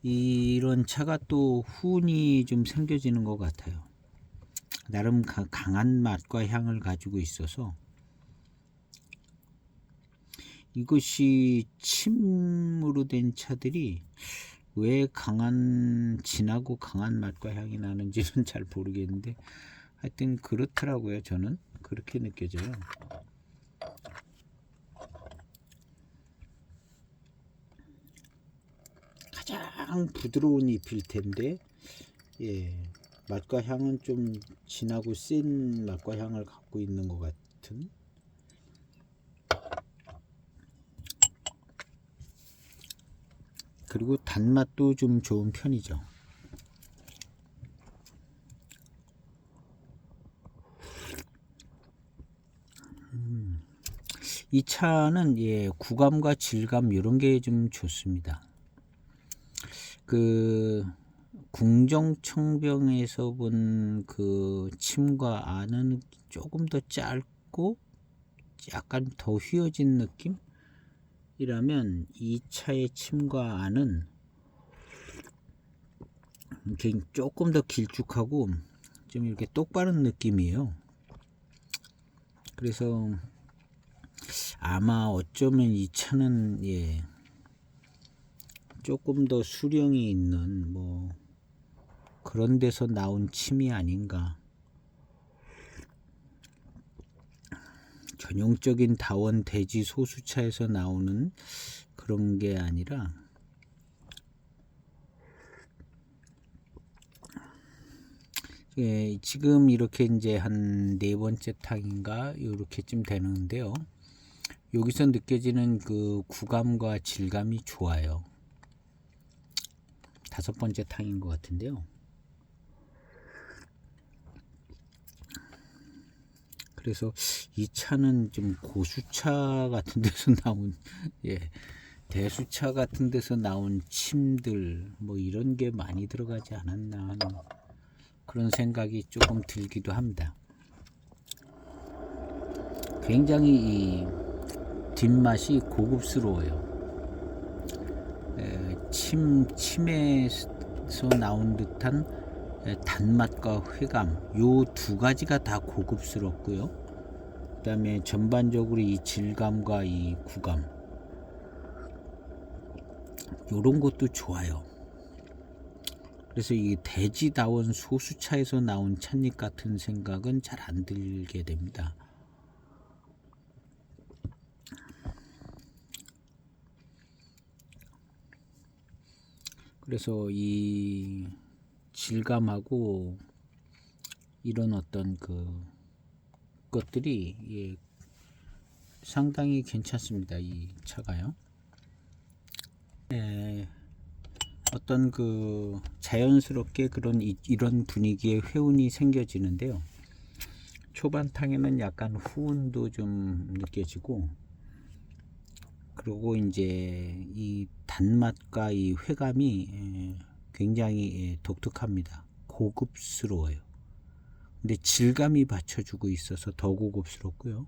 [SPEAKER 1] 이런 차가 또 후운이 좀 생겨지는 것 같아요. 나름 강한 맛과 향을 가지고 있어서 이것이 침으로 된 차들이 왜 진하고 강한 맛과 향이 나는지는 잘 모르겠는데 하여튼 그렇더라고요. 저는 그렇게 느껴져요. 가장 부드러운 잎일 텐데 맛과 향은 좀 진하고 센 맛과 향을 갖고 있는 것 같은. 그리고 단맛도 좀 좋은 편이죠. 이 차는 구감과 질감 이런 게 좀 좋습니다. 그 궁정청병에서 본 그 침과 안은 조금 더 짧고 약간 더 휘어진 느낌이라면 이 차의 침과 안은 조금 더 길쭉하고 좀 이렇게 똑바른 느낌이에요. 그래서 아마 어쩌면 이 차는 조금 더 수령이 있는 뭐 그런 데서 나온 침이 아닌가. 전형적인 다원 대지 소수차에서 나오는 그런 게 아니라 지금 이렇게 이제 한 4번째 탕인가 이렇게쯤 되는데요. 여기서 느껴지는 그 구감과 질감이 좋아요. 5번째 탕인 것 같은데요. 그래서 이 차는 좀 고수차 같은 데서 나온 대수차 같은 데서 나온 침들 뭐 이런 게 많이 들어가지 않았나 하는 그런 생각이 조금 들기도 합니다. 굉장히 이 뒷맛이 고급스러워요. 침에서 나온 듯한 단맛과 회감, 요 두 가지가 다 고급스럽고요. 그 다음에 전반적으로 이 질감과 이 구감, 요런 것도 좋아요. 그래서 이 대지다원 소수차에서 나온 찻잎 같은 생각은 잘 안 들게 됩니다. 그래서 이 질감하고 이런 어떤 그 것들이 상당히 괜찮습니다. 이 차가요. 어떤 그 자연스럽게 이런 분위기의 회운이 생겨지는데요. 초반탕에는 약간 후운도 좀 느껴지고, 그리고 이제 이 단맛과 이 회감이 굉장히 독특합니다. 고급스러워요. 근데 질감이 받쳐주고 있어서 더 고급스럽고요.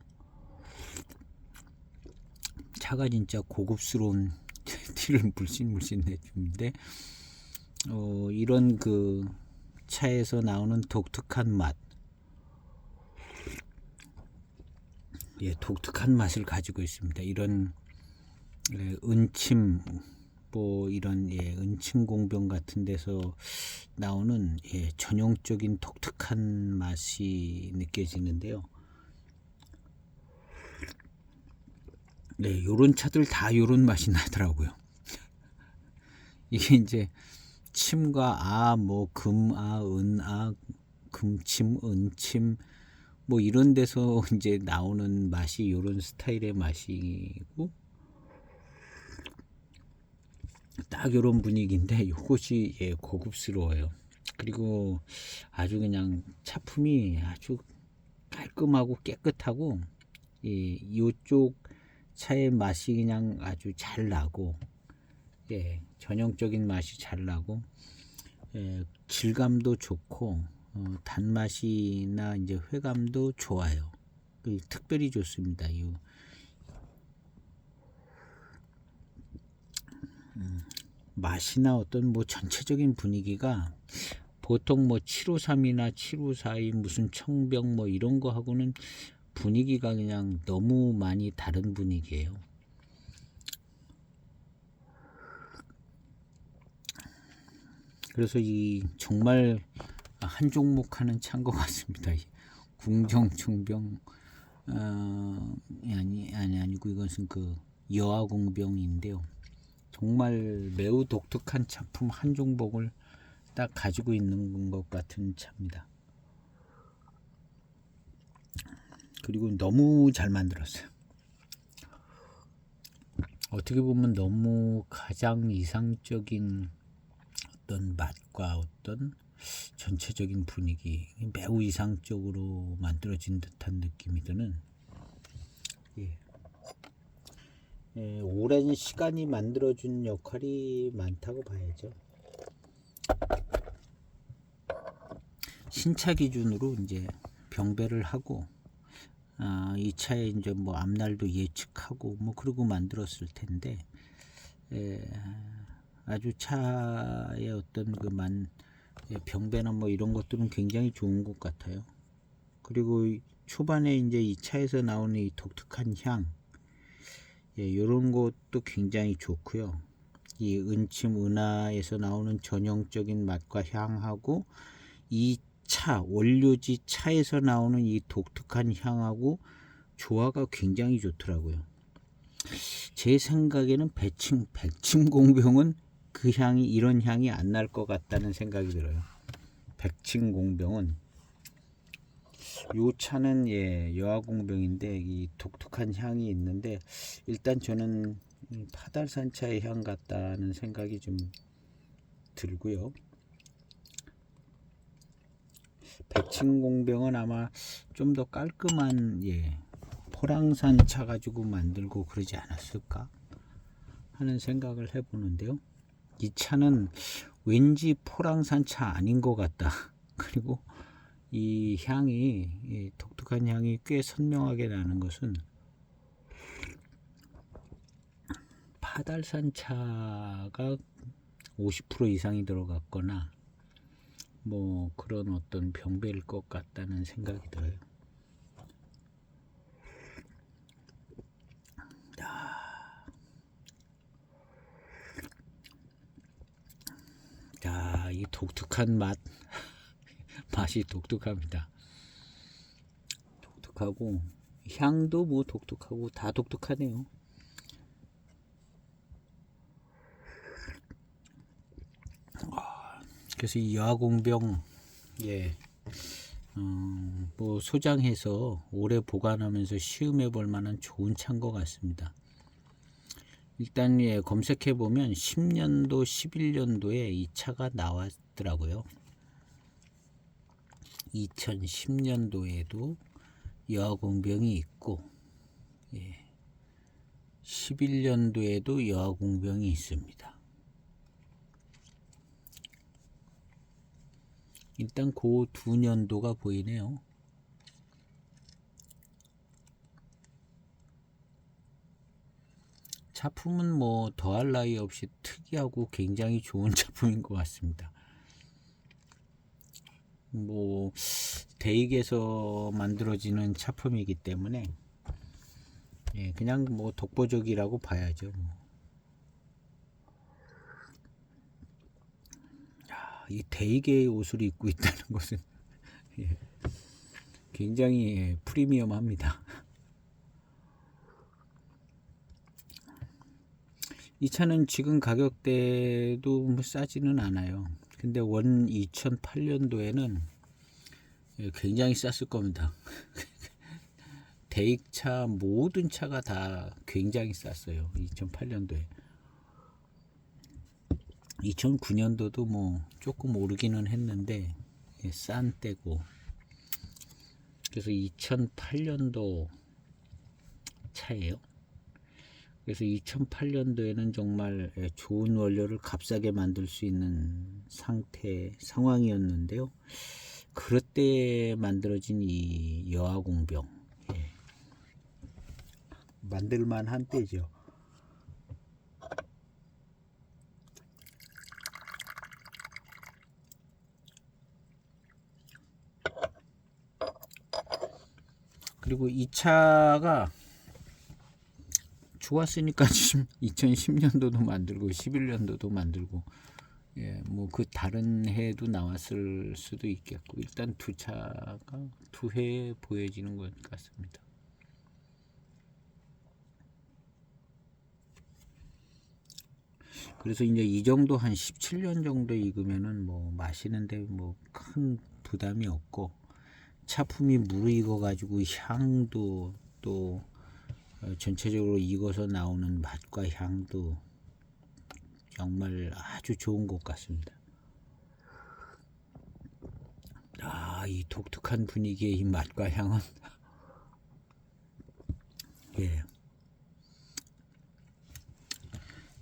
[SPEAKER 1] 차가 진짜 고급스러운 티를 물씬 내주는데 이런 그 차에서 나오는 독특한 맛, 독특한 맛을 가지고 있습니다. 이런 은침 뭐 이런 은침공병 같은 데서 나오는 전형적인 독특한 맛이 느껴지는데요. 네, 요런 차들 다 요런 맛이 나더라고요. 이게 이제 침과 뭐 금아, 은아, 금침, 은침 뭐 이런 데서 이제 나오는 맛이 요런 스타일의 맛이고 딱 요런 분위기인데 요것이 고급스러워요. 그리고 아주 그냥 차품이 아주 깔끔하고 깨끗하고 요쪽 차의 맛이 그냥 아주 잘 나고 전형적인 맛이 잘 나고 질감도 좋고 단맛이나 이제 회감도 좋아요. 특별히 좋습니다. 맛이나 어떤 뭐 전체적인 분위기가 보통 뭐 753이나 754이 무슨 청병 뭐 이런 거 하고는 분위기가 그냥 너무 많이 다른 분위기예요. 그래서 이 정말 한 종목 하는 차인 것 같습니다. 궁정청병 아니고 이것은 그 여아공병인데요. 정말 매우 독특한 차품 한 종목을 딱 가지고 있는 것 같은 차입니다. 그리고 너무 잘 만들었어요. 어떻게 보면 너무 가장 이상적인 어떤 맛과 어떤 전체적인 분위기 매우 이상적으로 만들어진 듯한 느낌이 드는 오랜 시간이 만들어준 역할이 많다고 봐야죠. 신차 기준으로 이제 병배를 하고 이 차에 이제 뭐 앞날도 예측하고 뭐 그러고 만들었을 텐데 아주 차의 어떤 병배나 뭐 이런 것들은 굉장히 좋은 것 같아요. 그리고 초반에 이제 이 차에서 나오는 이 독특한 향 이런 것도 굉장히 좋고요. 이 은침 은하에서 나오는 전형적인 맛과 향하고 이 차 원료지 차에서 나오는 이 독특한 향하고 조화가 굉장히 좋더라고요. 제 생각에는 백침공병은 그 향이 이런 향이 안 날 것 같다는 생각이 들어요. 백침공병은 요 차는 여아공병인데 이 독특한 향이 있는데 일단 저는 파달산차의 향 같다는 생각이 좀 들고요. 백침공병은 아마 좀 더 깔끔한 포랑산 차 가지고 만들고 그러지 않았을까 하는 생각을 해보는데요. 이 차는 왠지 포랑산 차 아닌 것 같다. 그리고 이 향이 독특한 향이 꽤 선명하게 나는 것은 파달산 차가 50% 이상이 들어갔거나 뭐 그런 어떤 병배일 것 같다는 생각이 들어요. 자, 이 독특한 맛이 독특합니다. 독특하고 향도 뭐 독특하고 다 독특하네요. 그래서 이 여아공병 뭐 소장해서 오래 보관하면서 시음해 볼 만한 좋은 차인 것 같습니다. 일단 검색해 보면 10년도 11년도에 이 차가 나왔더라고요. 2010년도에도 여아공병이 있고 11년도에도 여아공병이 있습니다. 일단 그 두 년도가 보이네요. 차품은 뭐 더할 나위 없이 특이하고 굉장히 좋은 차품인 것 같습니다. 뭐 대익에서 만들어지는 차품이기 때문에 그냥 뭐 독보적이라고 봐야죠. 이 데이게의 옷을 입고 있다는 것은 예, 굉장히 프리미엄합니다. 이 차는 지금 가격대도 뭐 싸지는 않아요. 근데 원 2008년도에는 굉장히 쌌을 겁니다. 대익차 모든 차가 다 굉장히 쌌어요. 2008년도에. 2009년도도 뭐 조금 오르기는 했는데 싼 때고. 그래서 2008년도 차예요. 그래서 2008년도에는 정말 좋은 원료를 값싸게 만들 수 있는 상황이었는데요. 그럴 때 만들어진 이 여화공병, 만들만 한 때죠. 그리고 이 차가 좋았으니까 지금 2010년도도 만들고 11년도도 만들고 뭐 그 다른 해도 나왔을 수도 있겠고 일단 두 차가 두 해에 보여지는 것 같습니다. 그래서 이제 이 정도 한 17년 정도 익으면은 뭐 마시는데 뭐 큰 부담이 없고 차품이 무르익어 가지고 향도 또 전체적으로 익어서 나오는 맛과 향도 정말 아주 좋은 것 같습니다. 이 독특한 분위기의 이 맛과 향은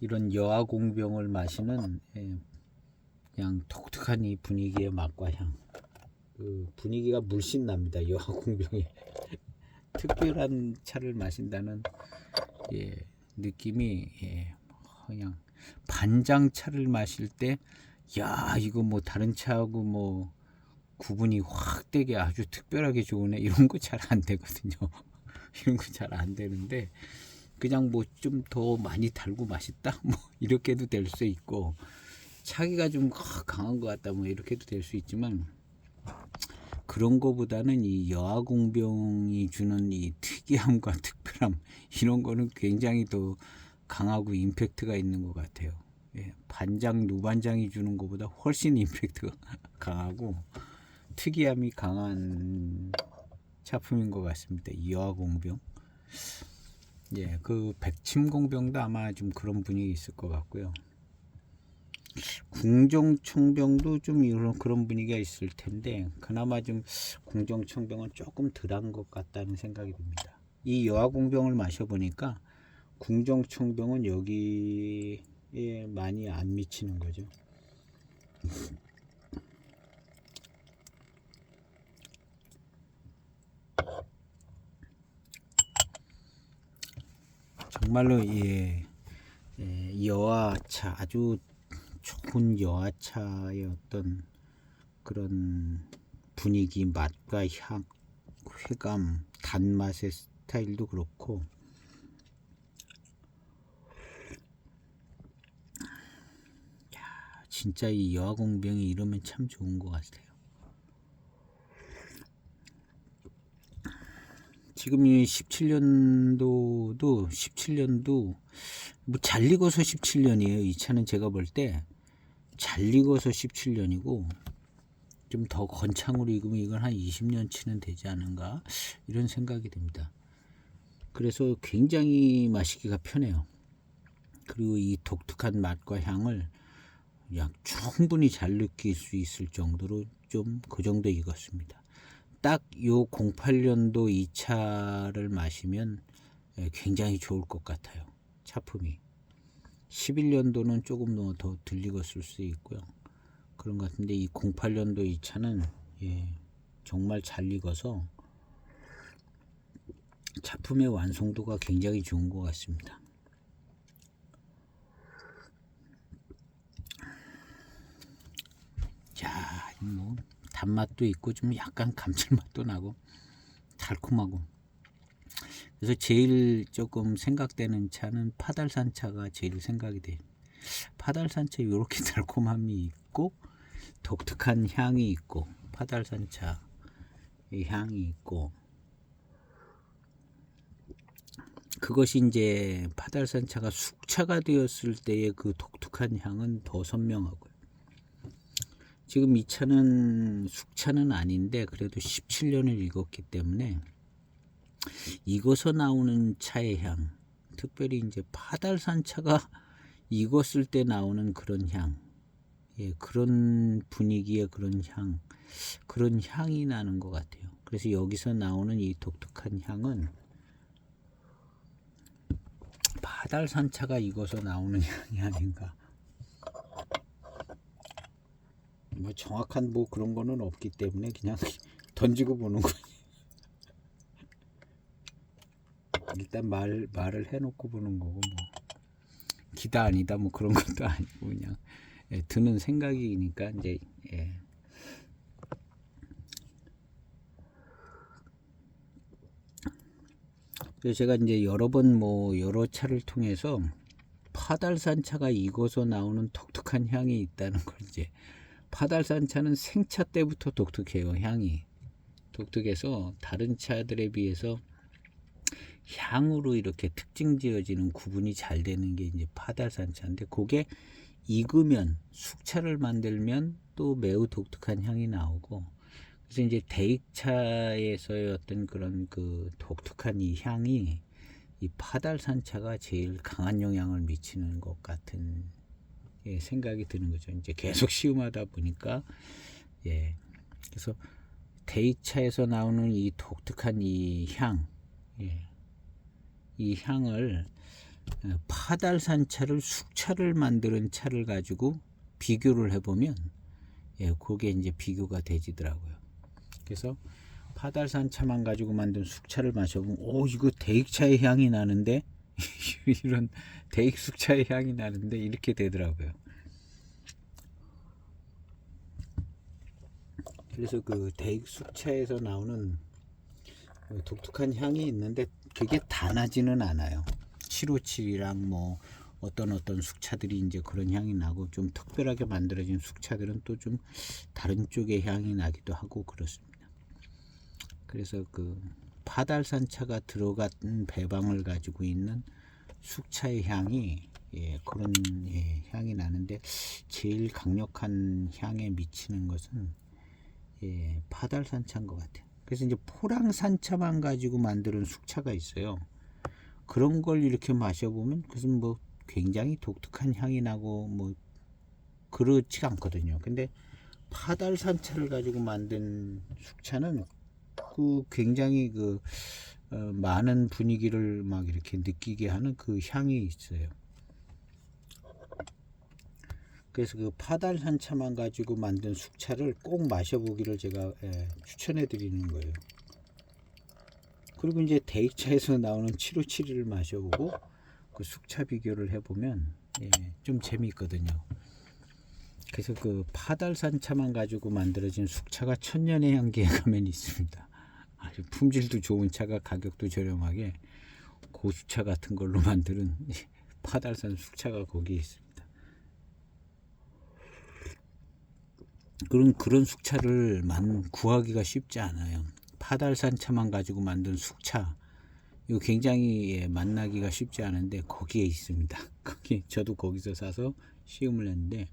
[SPEAKER 1] 이런 여화공병을 마시는 그냥 독특한 이 분위기의 맛과 향, 그 분위기가 물씬 납니다. 여화공병이 특별한 차를 마신다는 느낌이 그냥 반장차를 마실 때 야 이거 뭐 다른 차하고 뭐 구분이 확 되게 아주 특별하게 좋으네 이런 거 잘 안 되거든요. 이런 거 잘 안 되는데 그냥 뭐 좀 더 많이 달고 맛있다 뭐 이렇게도 될 수 있고 차기가 좀 강한 것 같다 뭐 이렇게도 될 수 있지만 그런 거보다는 이 여화공병이 주는 이 특이함과 특별함 이런 거는 굉장히 더 강하고 임팩트가 있는 것 같아요. 반장 누반장이 주는 것보다 훨씬 임팩트가 강하고 특이함이 강한 차품인 것 같습니다. 이 여화공병. 그 백침공병도 아마 좀 그런 분위기 있을 것 같고요. 궁정청병도 좀 이런 그런 분위기가 있을 텐데 그나마 좀 궁정청병은 조금 덜한 것 같다는 생각이 듭니다. 이 여화공병을 마셔보니까 궁정청병은 여기에 많이 안 미치는 거죠. 정말로 여화차 아주 좋은 여화차의 어떤 그런 분위기, 맛과 향, 쾌감, 단맛의 스타일도 그렇고 진짜 이 여화공병이 이러면 참 좋은 것 같아요. 지금 이 17년도 뭐 잘 익어서 17년이에요. 이 차는 제가 볼 때 잘 익어서 17년이고 좀 더 건창으로 익으면 이건 한 20년치는 되지 않은가 이런 생각이 듭니다. 그래서 굉장히 마시기가 편해요. 그리고 이 독특한 맛과 향을 그냥 충분히 잘 느낄 수 있을 정도로 좀 그 정도 익었습니다. 딱 요 08년도 이 차를 마시면 굉장히 좋을 것 같아요. 차품이 11년도는 조금 더 덜 익었을 수 있고요. 그런 것 같은데 이 08년도 이 차는 정말 잘 익어서 차품의 완성도가 굉장히 좋은 것 같습니다. 자, 뭐 단맛도 있고 좀 약간 감칠맛도 나고 달콤하고 그래서 제일 조금 생각되는 차는 파달산 차가 제일 생각이 돼요. 파달산 차 이렇게 달콤함이 있고 독특한 향이 있고 파달산차의 향이 있고 그것이 이제 파달산차가 숙차가 되었을 때의 그 독특한 향은 더 선명하고요. 지금 이 차는 숙차는 아닌데 그래도 17년을 익었기 때문에 익어서 나오는 차의 향, 특별히 이제 파달산차가 익었을 때 나오는 그런 향, 예, 그런 분위기의 그런 향, 그런 향이 나는 것 같아요. 그래서 여기서 나오는 이 독특한 향은 파달산차가 익어서 나오는 향이 아닌가. 뭐 정확한 뭐 그런 거는 없기 때문에 그냥 던지고 보는 거예요. 일단 말을 해놓고 보는 거고 뭐 기다 아니다 뭐 그런 것도 아니고 그냥 예, 드는 생각이니까 이제 예. 그래서 제가 이제 여러 번 뭐 여러 차를 통해서 파달산차가 익어서 나오는 독특한 향이 있다는 걸 이제 파달산차는 생차 때부터 독특해요. 향이 독특해서 다른 차들에 비해서 향으로 이렇게 특징 지어지는 구분이 잘 되는 게 이제 파달산차인데 그게 익으면 숙차를 만들면 또 매우 독특한 향이 나오고 그래서 이제 대익차에서의 어떤 그런 그 독특한 이 향이 이 파달산차가 제일 강한 영향을 미치는 것 같은 예, 생각이 드는 거죠. 이제 계속 시음하다 보니까 예, 그래서 대익차에서 나오는 이 독특한 이 향, 예, 이 향을 파달산차를 숙차를 만드는 차를 가지고 비교를 해보면 예, 그게 이제 비교가 되지더라고요. 그래서 파달산차만 가지고 만든 숙차를 마셔보면 오 이거 대익차의 향이 나는데 이런 대익숙차의 향이 나는데 이렇게 되더라고요. 그래서 그 대익숙차에서 나오는 독특한 향이 있는데 그게 다 나지는 않아요. 757이랑 뭐 어떤 숙차들이 이제 그런 향이 나고 좀 특별하게 만들어진 숙차들은 또 좀 다른 쪽의 향이 나기도 하고 그렇습니다. 그래서 그 파달산차가 들어간 배방을 가지고 있는 숙차의 향이 예, 그런 예, 향이 나는데 제일 강력한 향에 미치는 것은 예, 파달산차인 것 같아요. 그래서 이제 포랑산차만 가지고 만드는 숙차가 있어요. 그런 걸 이렇게 마셔보면 그것은 뭐 굉장히 독특한 향이 나고 뭐 그렇지가 않거든요. 근데 파달산차를 가지고 만든 숙차는 그 굉장히 그 많은 분위기를 막 이렇게 느끼게 하는 그 향이 있어요. 그래서 그 파달산차만 가지고 만든 숙차를 꼭 마셔보기를 제가 추천해 드리는 거예요. 그리고 이제 대익차에서 나오는 757을 마셔보고 그 숙차 비교를 해보면 예, 좀 재미있거든요. 그래서 그 파달산차만 가지고 만들어진 숙차가 천년의 향기에 가면 있습니다. 아주 품질도 좋은 차가 가격도 저렴하게 고수차 같은 걸로 만드는 파달산 숙차가 거기에 있습니다. 그런 숙차를 구하기가 쉽지 않아요. 파달산 차만 가지고 만든 숙차 이거 굉장히 만나기가 쉽지 않은데 거기에 있습니다. 거기 저도 거기서 사서 시음을 했는데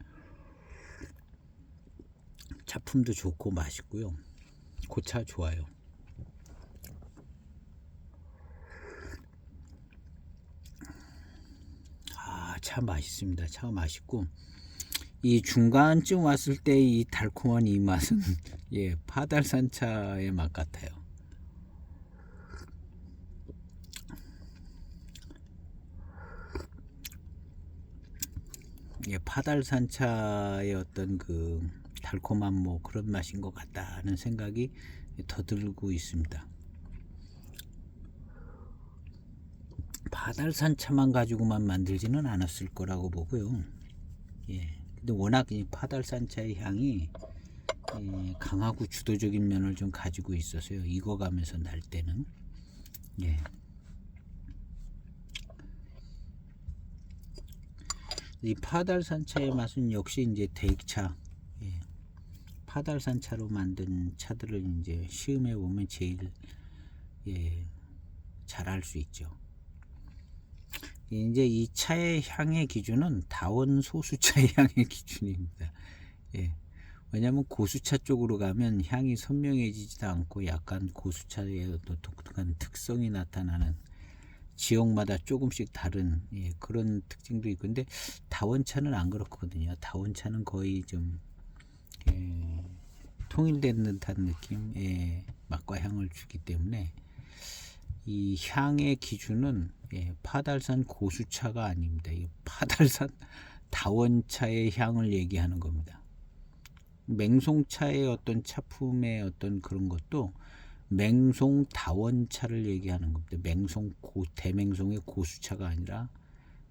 [SPEAKER 1] 차품도 좋고 맛있고요. 그 차 좋아요. 차 맛있습니다. 차가 맛있고 이 중간쯤 왔을 때 이 달콤한 이 맛은 예, 파달산차의 맛 같아요. 예, 파달산차의 어떤 그 달콤한 뭐 그런 맛인 것 같다는 생각이 더 들고 있습니다. 파달산차만 가지고만 만들지는 않았을 거라고 보고요. 예, 근데 워낙 이 파달산차의 향이 강하고 주도적인 면을 좀 가지고 있어서요. 익어가면서 날 때는 예. 이 파달산차의 맛은 역시 이제 대익차, 예. 파달산 차로 만든 차들을 이제 시음해 보면 제일 잘 알 수 있죠. 이제 이 차의 향의 기준은 다원 소수차의 향의 기준입니다. 왜냐하면 고수차 쪽으로 가면 향이 선명해지지도 않고 약간 고수차의 또 독특한 특성이 나타나는, 지역마다 조금씩 다른 그런 특징도 있고, 근데 다원차는 안 그렇거든요. 다원차는 거의 좀 통일된 듯한 느낌의 맛과 향을 주기 때문에 이 향의 기준은 파달산 고수차가 아닙니다. 이 파달산 다원차의 향을 얘기하는 겁니다. 맹송차의 어떤 차품의 어떤 그런 것도 맹송 다원차를 얘기하는 겁니다. 대맹송의 고수차가 아니라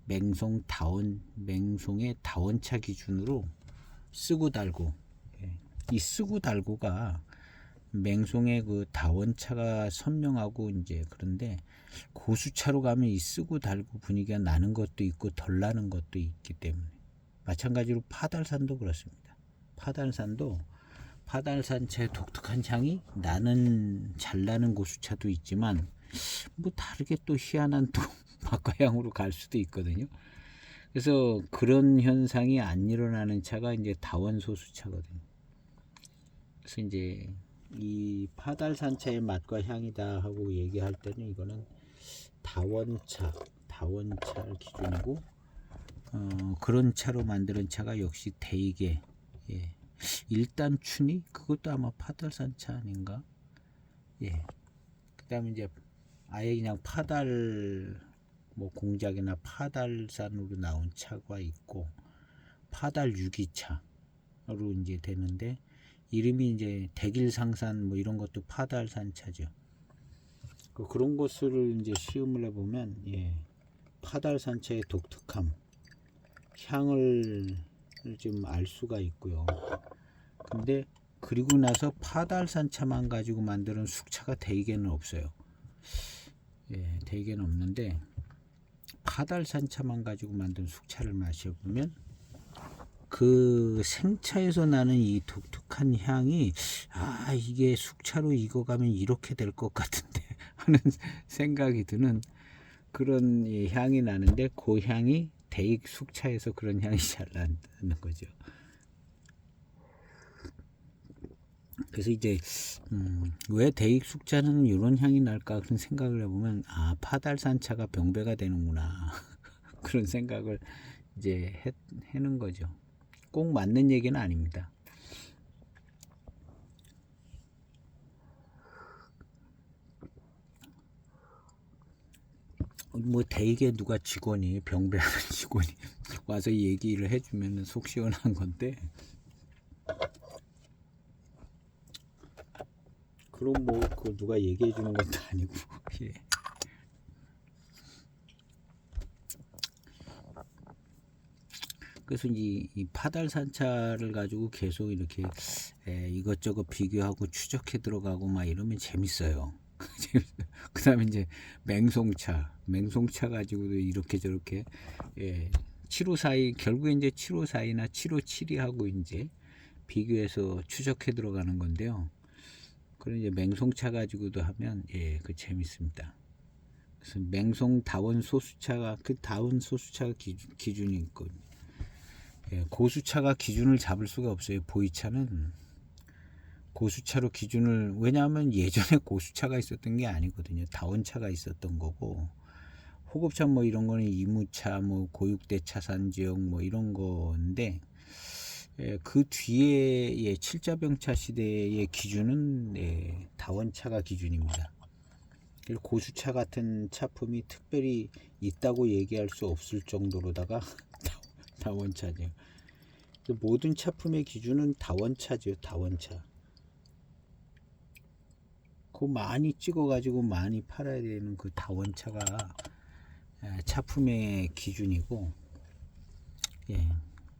[SPEAKER 1] 맹송의 다원차 기준으로 쓰고 달고, 이 쓰고 달고가 맹송의 그 다원차가 선명하고 이제 그런데, 고수차로 가면 이 쓰고 달고 분위기가 나는 것도 있고 덜 나는 것도 있기 때문에, 마찬가지로 파달산도 그렇습니다. 파달산차의 독특한 향이 잘 나는 고수차도 있지만 뭐 다르게 또 희한한 또 맛과 향으로 갈 수도 있거든요. 그래서 그런 현상이 안 일어나는 차가 이제 다원 소수차거든요. 그래서 이제 이 파달산차의 맛과 향이다 하고 얘기할 때는 이거는 다원차를 기준이고, 그런 차로 만드는 차가 역시 대이게, 일단 춘이 그것도 아마 파달산차 아닌가. 그다음에 이제 아예 그냥 파달 뭐 공작이나 파달산으로 나온 차가 있고, 파달 유기차로 이제 되는데, 이름이 이제 대길상산 뭐 이런 것도 파달산차죠. 그런 것을 이제 시음을 해보면 파달산차의 독특함, 향을 좀 알 수가 있고요. 근데 그리고 나서 파달산차만 가지고 만드는 숙차가 대개는 없어요. 대개는 없는데, 파달산차만 가지고 만든 숙차를 마셔보면 그 생차에서 나는 이 독특한 향이, 이게 숙차로 익어가면 이렇게 될 것 같은데 하는 생각이 드는 그런 향이 나는데, 그 향이 대익 숙차에서 그런 향이 잘 나는 거죠. 그래서 이제 왜 대익 숙차는 이런 향이 날까 그런 생각을 해보면, 파달산차가 병배가 되는구나 그런 생각을 이제 해는 거죠. 꼭 맞는 얘기는 아닙니다. 뭐 대익에 누가 병배하는 직원이 와서 얘기를 해주면 속 시원한 건데, 그럼 뭐 그 누가 얘기해 주는 것도 아니고. 그래서 이 파달산차를 가지고 계속 이렇게 이것저것 비교하고 추적해 들어가고 막 이러면 재밌어요. 그 다음에 이제 맹송차 가지고도 이렇게 저렇게 754이 결국에 이제 754이나 757이 하고 이제 비교해서 추적해 들어가는 건데요. 그런 이제 맹송차 가지고도 하면 그 재밌습니다. 그래서 맹송 다원 소수차가 다원 소수차가 기준이 있거든요. 고수차가 기준을 잡을 수가 없어요. 보이차는 고수차로 기준을, 왜냐하면 예전에 고수차가 있었던 게 아니거든요. 다원차가 있었던 거고, 호급차 뭐 이런 거는 이무차, 뭐 고육대 차산 지역 뭐 이런 건데, 그 뒤에 칠자병차 시대의 기준은 다원차가 기준입니다. 고수차 같은 차품이 특별히 있다고 얘기할 수 없을 정도로다가 다원차죠. 모든 차품의 기준은 다원차죠. 다원차. 그거 많이 찍어가지고 많이 팔아야 되는 그 다원차가 차품의 기준이고,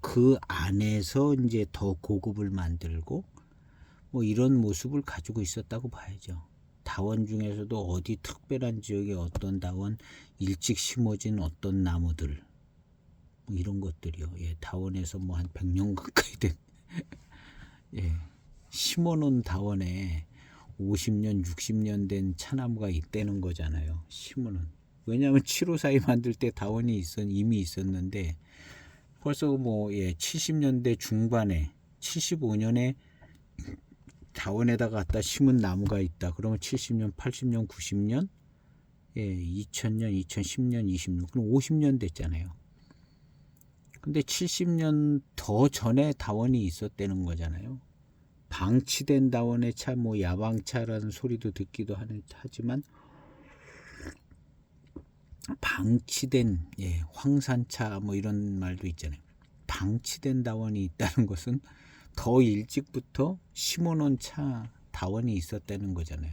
[SPEAKER 1] 그 안에서 이제 더 고급을 만들고 뭐 이런 모습을 가지고 있었다고 봐야죠. 다원 중에서도 어디 특별한 지역에 어떤 다원, 일찍 심어진 어떤 나무들 뭐 이런 것들이요. 다원에서 뭐 한 100년 가까이 된 심어놓은 다원에 50년, 60년 된 차나무가 있다는 거잖아요. 심어놓은. 왜냐하면 754이 만들 때 다원이 이미 있었는데 벌써 뭐 70년대 중반에 75년에 다원에다가 갖다 심은 나무가 있다. 그러면 70년, 80년, 90년, 2000년, 2010년, 20년, 그럼 50년 됐잖아요. 근데 70년 더 전에 다원이 있었다는 거잖아요. 방치된 다원의 차, 뭐 야방차라는 소리도 듣기도 하지만 방치된 황산차 뭐 이런 말도 있잖아요. 방치된 다원이 있다는 것은 더 일찍부터 심어놓은 차 다원이 있었다는 거잖아요.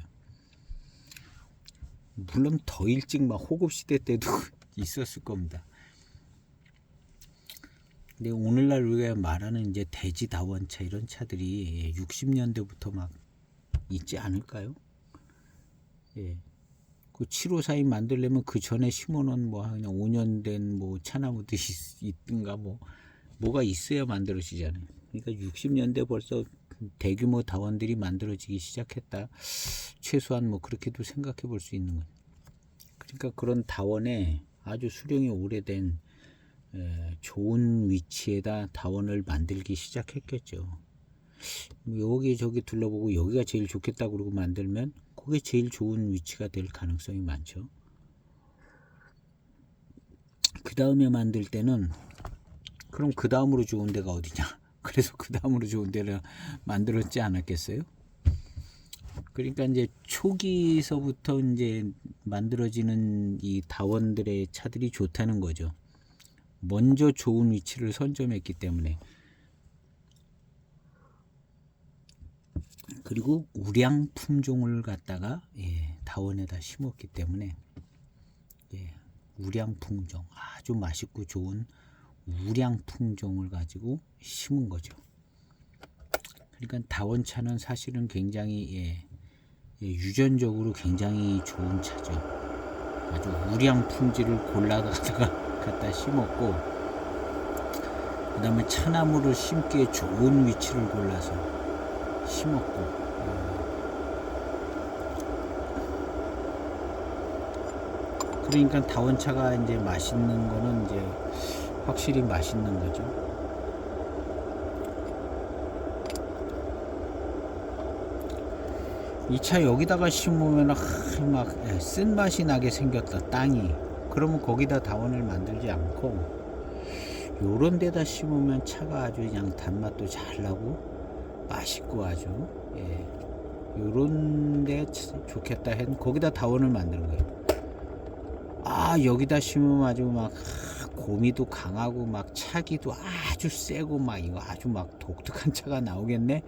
[SPEAKER 1] 물론 더 일찍 막 호급시대 때도 있었을 겁니다. 근데 오늘날 우리가 말하는 이제 대지 다원차 이런 차들이 60년대부터 막 있지 않을까요? 예. 그 7542 만들려면 그 전에 심어놓은 뭐 그냥 5년 된 뭐 차나무도 있든가 뭐가 있어야 만들어지잖아요. 그러니까 60년대 벌써 대규모 다원들이 만들어지기 시작했다. 최소한 뭐 그렇게도 생각해 볼 수 있는 거예요. 그러니까 그런 다원에 아주 수령이 오래된 좋은 위치에다 다원을 만들기 시작했겠죠. 여기 저기 둘러보고 여기가 제일 좋겠다 그러고 만들면 그게 제일 좋은 위치가 될 가능성이 많죠. 그 다음에 만들 때는 그럼 그 다음으로 좋은 데가 어디냐? 그래서 그 다음으로 좋은 데를 만들었지 않았겠어요? 그러니까 이제 초기서부터 이제 만들어지는 이 다원들의 차들이 좋다는 거죠. 먼저 좋은 위치를 선점했기 때문에. 그리고 우량 품종을 갖다가 다원에다 심었기 때문에 우량 품종, 아주 맛있고 좋은 우량 품종을 가지고 심은 거죠. 그러니까 다원차는 사실은 굉장히 유전적으로 굉장히 좋은 차죠. 아주 우량 품질을 골라다가 갖다 심었고, 그 다음에 차나무를 심기에 좋은 위치를 골라서 심었고, 그러니까 다원차가 이제 맛있는 거는 이제 확실히 맛있는 거죠. 이 차 여기다가 심으면 막 쓴맛이 나게 생겼다, 땅이. 그러면 거기다 다원을 만들지 않고 요런 데다 심으면 차가 아주 그냥 단맛도 잘 나고 맛있고 아주 요런 데 좋겠다 해서 거기다 다원을 만드는 거예요. 여기다 심으면 아주 막 고미도 강하고 막 차기도 아주 세고 막 이거 아주 막 독특한 차가 나오겠네.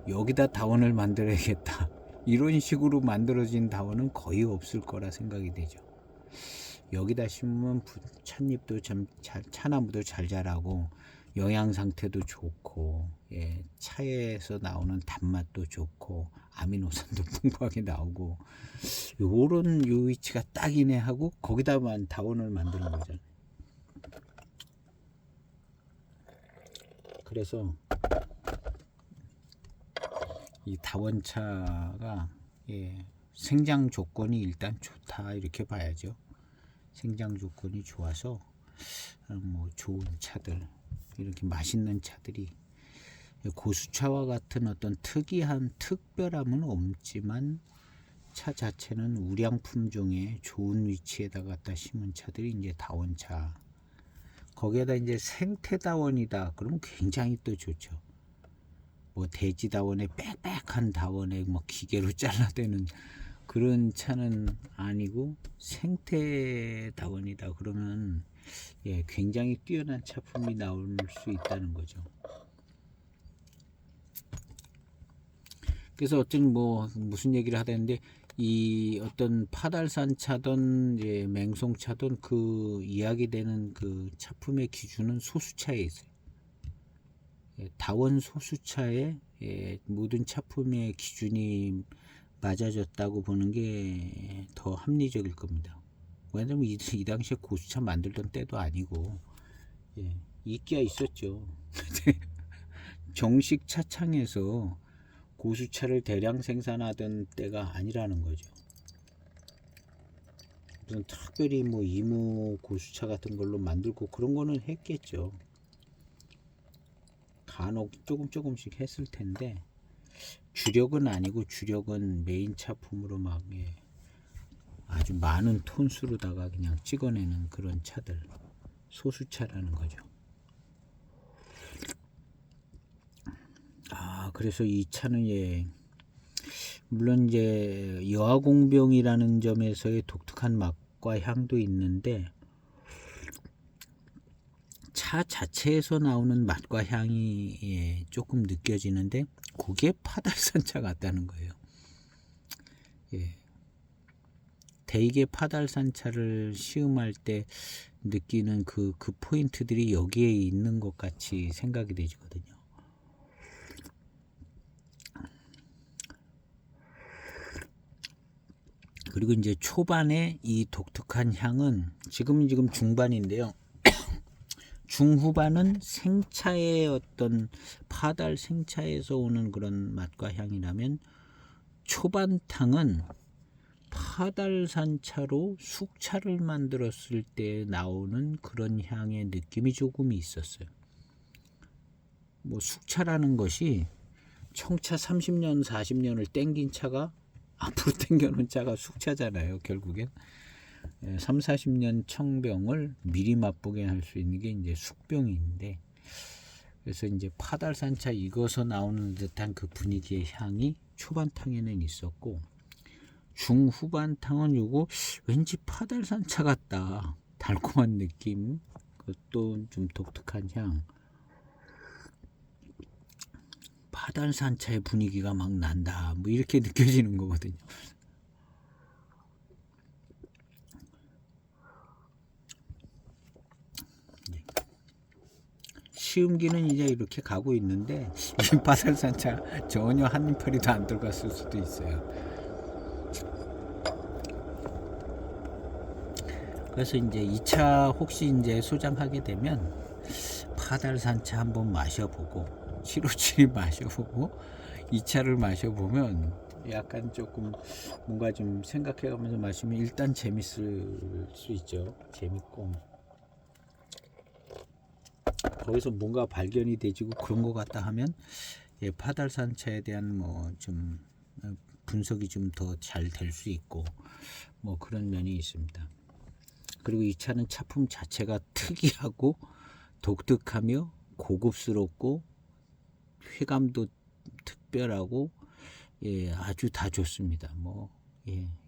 [SPEAKER 1] 여기다 다원을 만들어야겠다. 이런 식으로 만들어진 다원은 거의 없을 거라 생각이 되죠. 여기다 심으면 찻잎도 참 차나무도 잘 자라고 영양 상태도 좋고 차에서 나오는 단맛도 좋고 아미노산도 풍부하게 나오고 요런 요 위치가 딱이네 하고 거기다만 다원을 만드는 거잖아요. 그래서 이 다원차가 생장 조건이 일단 좋다 이렇게 봐야죠. 생장 조건이 좋아서 뭐 좋은 차들, 이렇게 맛있는 차들이 고수차와 같은 어떤 특별함은 없지만 차 자체는 우량 품종의 좋은 위치에다 갖다 심은 차들이 이제 다원차. 거기에다 이제 생태다원이다 그러면 굉장히 또 좋죠. 뭐 돼지다원에 빽빽한 다원에 뭐 기계로 잘라대는 그런 차는 아니고 생태다원이다 그러면 굉장히 뛰어난 차품이 나올 수 있다는 거죠. 그래서 어떤 무슨 얘기를 하다는데 이 어떤 파달산 차든 맹송 차든 그 이야기되는 그 차품의 기준은 소수차에 있어요. 다원 소수차에 모든 차품의 기준이 맞아졌다고 보는 게 더 합리적일 겁니다. 왜냐면 이 당시에 고수차 만들던 때도 아니고 인기가 있었죠. 정식 차창에서 고수차를 대량 생산하던 때가 아니라는 거죠. 무슨 특별히 뭐 이모 고수차 같은 걸로 만들고 그런 거는 했겠죠. 간혹 조금씩 했을 텐데 주력은 아니고, 주력은 메인 차품으로 막 아주 많은 톤수로다가 그냥 찍어내는 그런 차들, 소수차라는 거죠. 그래서 이 차는 물론 이제 여화공병이라는 점에서의 독특한 맛과 향도 있는데, 차 자체에서 나오는 맛과 향이 조금 느껴지는데 그게 파달산차 같다는 거예요. 대개 파달산차를 시음할 때 느끼는 그 포인트들이 여기에 있는 것 같이 생각이 되거든요. 그리고 이제 초반에 이 독특한 향은 지금 중반인데요. 중후반은 생차의 어떤 파달 생차에서 오는 그런 맛과 향이라면, 초반탕은 파달산차로 숙차를 만들었을 때 나오는 그런 향의 느낌이 조금 있었어요. 뭐 숙차라는 것이 청차 30년 40년을 땡긴 차가 앞으로 땡겨놓은 차가 숙차잖아요. 결국엔 3, 40년 청병을 미리 맛보게 할 수 있는 게 이제 숙병인데, 그래서 이제 파달산차 익어서 나오는 듯한 그 분위기의 향이 초반탕에는 있었고, 중후반탕은 요거 왠지 파달산차 같다, 달콤한 느낌, 그것도 좀 독특한 향, 파달산차의 분위기가 막 난다, 뭐 이렇게 느껴지는 거거든요. 시음기는 이제 이렇게 가고 있는데 이 파달산차 전혀 한 풀이도 안 들어갔을 수도 있어요. 그래서 이제 이 차 혹시 이제 소장하게 되면 파달산차 한번 마셔보고 757이 마셔보고 이 차를 마셔보면 약간 조금 뭔가 좀 생각해가면서 마시면 일단 재밌을 수 있죠. 재밌고 거기서 뭔가 발견이 되지고 그런 것 같다 하면 파달산차에 대한 뭐 좀 분석이 좀 더 잘 될 수 있고 뭐 그런 면이 있습니다. 그리고 이 차는 차품 자체가 특이하고 독특하며 고급스럽고 쾌감도 특별하고 아주 다 좋습니다.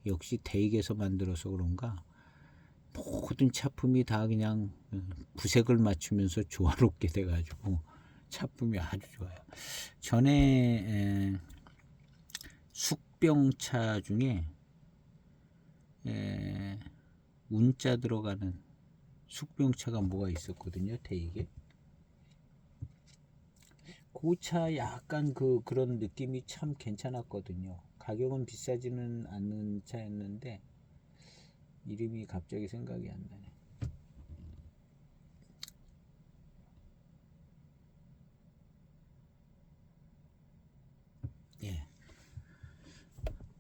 [SPEAKER 1] 역시 대익에서 만들어서 그런가 모든 차품이 다 그냥 구색을 맞추면서 조화롭게 돼가지고 차품이 아주 좋아요. 전에 숙병차 중에 운자 들어가는 숙병차가 뭐가 있었거든요. 대익에 그 차 약간 그런 느낌이 참 괜찮았거든요. 가격은 비싸지는 않는 차였는데 이름이 갑자기 생각이 안 나네.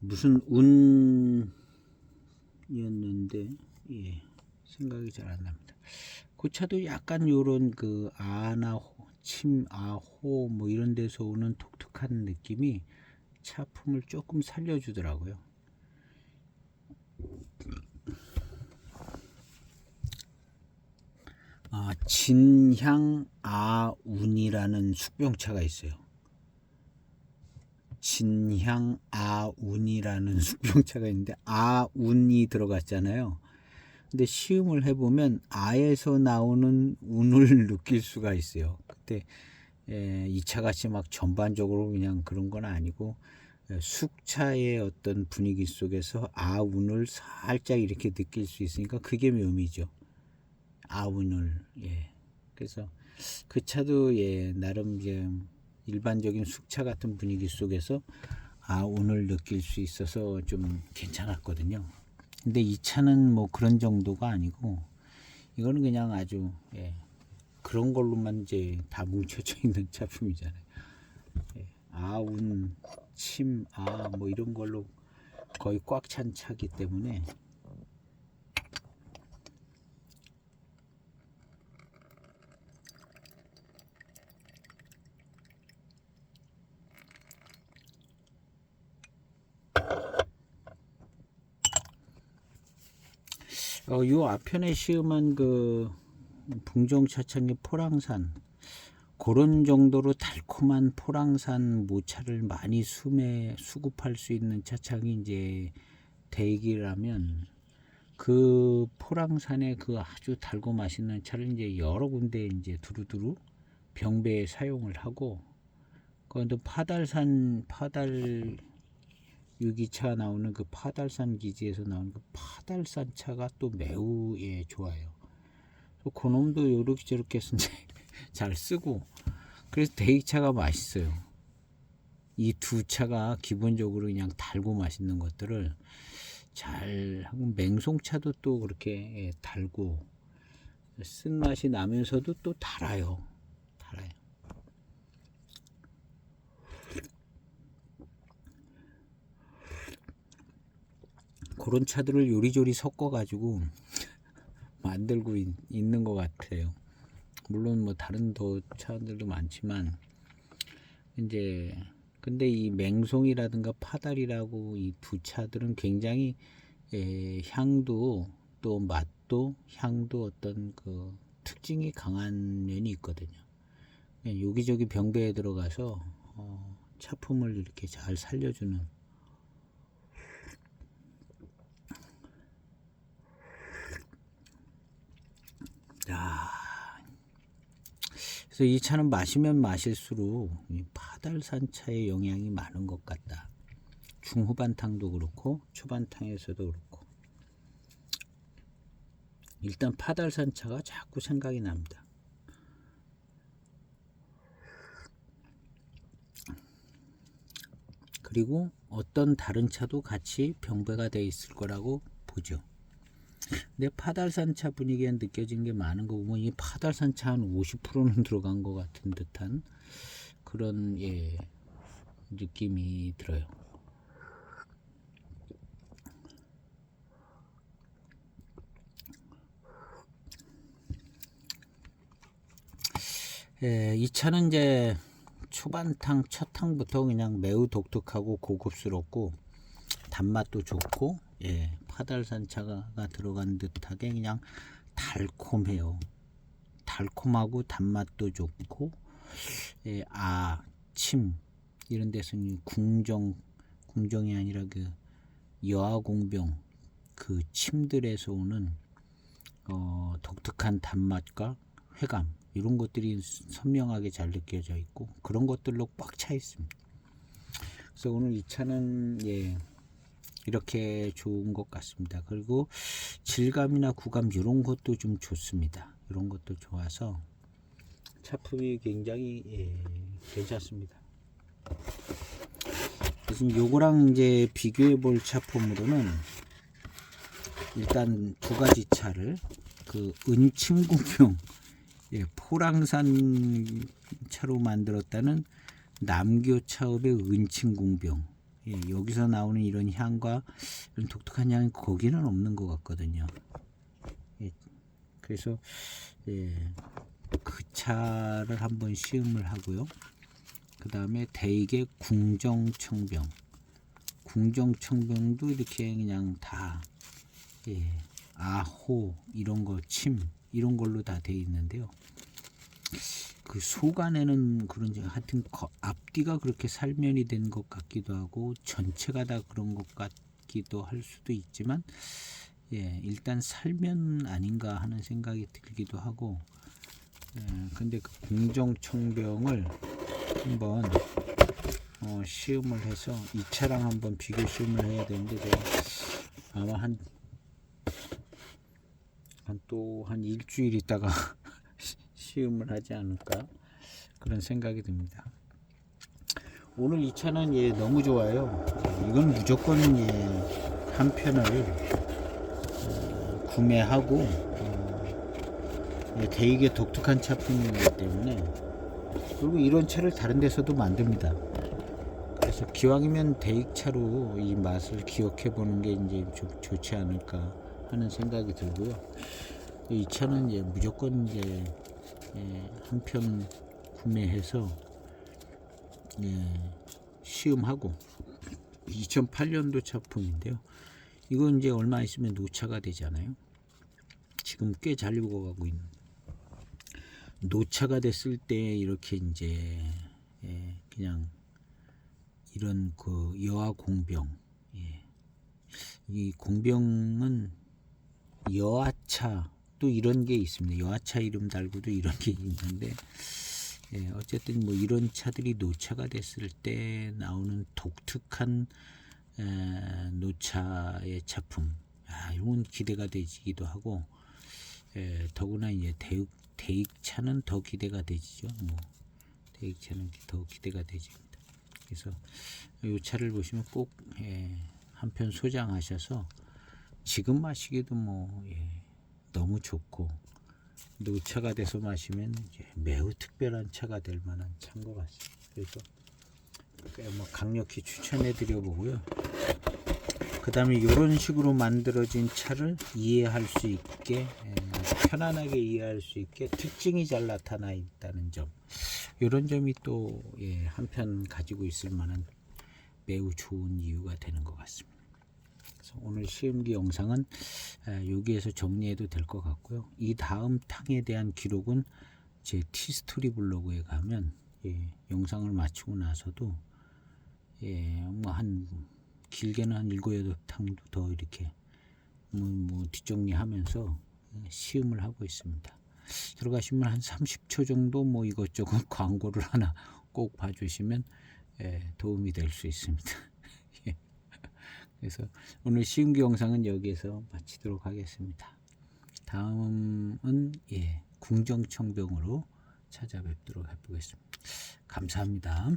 [SPEAKER 1] 무슨 운이었는데 생각이 잘 안 납니다. 그 차도 약간 요런 그 침아호 뭐 이런 데서 오는 독특한 느낌이 차품을 조금 살려주더라고요. 진향아운이라는 숙병차가 있어요. 진향아운이라는 숙병차가 있는데 아운이 들어갔잖아요. 근데 시음을 해보면 아에서 나오는 운을 느낄 수가 있어요. 그때 이 차같이 막 전반적으로 그냥 그런 건 아니고 숙차의 어떤 분위기 속에서 아운을 살짝 이렇게 느낄 수 있으니까 그게 묘미죠. 아운을 그래서 그 차도 나름 이제 일반적인 숙차 같은 분위기 속에서 아운을 느낄 수 있어서 좀 괜찮았거든요. 근데 이 차는 뭐 그런 정도가 아니고 이거는 그냥 아주 그런 걸로만 이제 다 뭉쳐져 있는 차품이잖아요. 아운, 침, 뭐 이런 걸로 거의 꽉 찬 차기 때문에 요 앞편에 시음한 그 붕종차창의 포랑산, 그런 정도로 달콤한 포랑산 모차를 많이 수급할 수 있는 차창이 이제 대익이라면, 그 포랑산의 그 아주 달고 맛있는 차를 이제 여러 군데 이제 두루두루 병배에 사용을 하고, 그런데 파달 유기차 나오는 그 파달산 기지에서 나오는 그 파달산 차가 또 매우 좋아요. 그놈도 요렇게 저렇게 잘 쓰고, 그래서 대익차가 맛있어요. 이 두 차가 기본적으로 그냥 달고 맛있는 것들을 잘 하고, 맹송차도 또 그렇게 달고 쓴맛이 나면서도 또 달아요. 그런 차들을 요리조리 섞어 가지고 만들고 있는 것 같아요. 물론 뭐 다른 더 차들도 많지만, 이제 근데 이 맹송이라든가 파달이라고 이 두 차들은 굉장히 향도 또 맛도 향도 어떤 그 특징이 강한 면이 있거든요. 여기저기 병배에 들어가서 차품을 이렇게 잘 살려주는. 그래서 이 차는 마시면 마실수록 이 파달산 차의 영향이 많은 것 같다. 중후반탕도 그렇고 초반탕에서도 그렇고, 일단 파달산 차가 자꾸 생각이 납니다. 그리고 어떤 다른 차도 같이 병배가 돼 있을 거라고 보죠. 근데 파달산 차 분위기에 느껴진 게 많은 거 보면 이 파달산 차 한 50%는 들어간 것 같은 듯한 그런 느낌이 들어요. 이 차는 이제 초반탕 첫 탕부터 그냥 매우 독특하고 고급스럽고 단맛도 좋고, 파달산 차가 들어간 듯하게 그냥 달콤해요. 달콤하고 단맛도 좋고, 침 이런 데서는 궁정이 아니라 그 여아공병 그 침들에서 오는 독특한 단맛과 회감, 이런 것들이 선명하게 잘 느껴져 있고, 그런 것들로 꽉 차 있습니다. 그래서 오늘 이 차는 이렇게 좋은 것 같습니다. 그리고 질감이나 구감 이런 것도 좀 좋습니다. 이런 것도 좋아서 차품이 굉장히 괜찮습니다. 그래서 요거랑 이제 비교해 볼 차품으로는 일단 두 가지 차를, 그 은침궁병 포랑산 차로 만들었다는 남교차업의 은침궁병, 여기서 나오는 이런 향과 이런 독특한 향이 거기는 없는 것 같거든요. 그래서 그 차를 한번 시음을 하고요. 그 다음에 대익의 궁정청병도 이렇게 그냥 다 아호 이런 거, 침 이런 걸로 다 돼 있는데요. 그 속안에는 그런지 하여튼 앞뒤가 그렇게 살면이 된 것 같기도 하고, 전체가 다 그런 것 같기도 할 수도 있지만, 일단 살면 아닌가 하는 생각이 들기도 하고, 근데 그 궁정청병을 한번 시음을 해서 이 차랑 한번 비교 시음을 해야 되는데, 제가 아마 한 일주일 있다가 시음을 하지 않을까 그런 생각이 듭니다. 오늘 이 차는 너무 좋아요. 이건 무조건 한 편을 구매하고, 되게 독특한 차품이기 때문에, 그리고 이런 차를 다른 데서도 만듭니다. 그래서 기왕이면 대익차로 이 맛을 기억해 보는 게 이제 좀 좋지 않을까 하는 생각이 들고요. 이 차는 이제 무조건 이제 한 편 구매해서 시음하고 2008년도 차품인데요. 이건 이제 얼마 있으면 노차가 되잖아요. 지금 꽤 잘 익어가고 있는. 노차가 됐을 때 이렇게 이제 그냥 이런 그 여화 공병, 이 공병은 여화차 또 이런 게 있습니다. 여화차 이름 달고도 이런 게 있는데 어쨌든 뭐 이런 차들이 노차가 됐을 때 나오는 독특한 노차의 작품, 이건 기대가 되기도 하고, 더구나 이제 대익차는 더 기대가 되지죠. 뭐 대익차는 더 기대가 되집니다. 그래서 이 차를 보시면 꼭 한 편 소장하셔서 지금 마시기도 뭐 너무 좋고, 노차가 돼서 마시면 매우 특별한 차가 될 만한 차인 것 같습니다. 그래서 뭐 강력히 추천해 드려 보고요. 그 다음에 이런 식으로 만들어진 차를 이해할 수 있게, 편안하게 이해할 수 있게 특징이 잘 나타나 있다는 점, 이런 점이 또 한편 가지고 있을 만한 매우 좋은 이유가 되는 것 같습니다. 그래서 오늘 시음기 영상은 여기에서 정리해도 될 것 같고요. 이 다음 탕에 대한 기록은 제 티스토리 블로그에 가면 영상을 마치고 나서도 뭐 한 길게는 한 7, 8탕도 더 이렇게 뭐 뒷정리하면서 시음을 하고 있습니다. 들어가시면 한 30초 정도 뭐 이것저것 광고를 하나 꼭 봐주시면 도움이 될 수 있습니다. 그래서 오늘 시음기 영상은 여기에서 마치도록 하겠습니다. 다음은 궁정청병으로 찾아뵙도록 해보겠습니다. 감사합니다.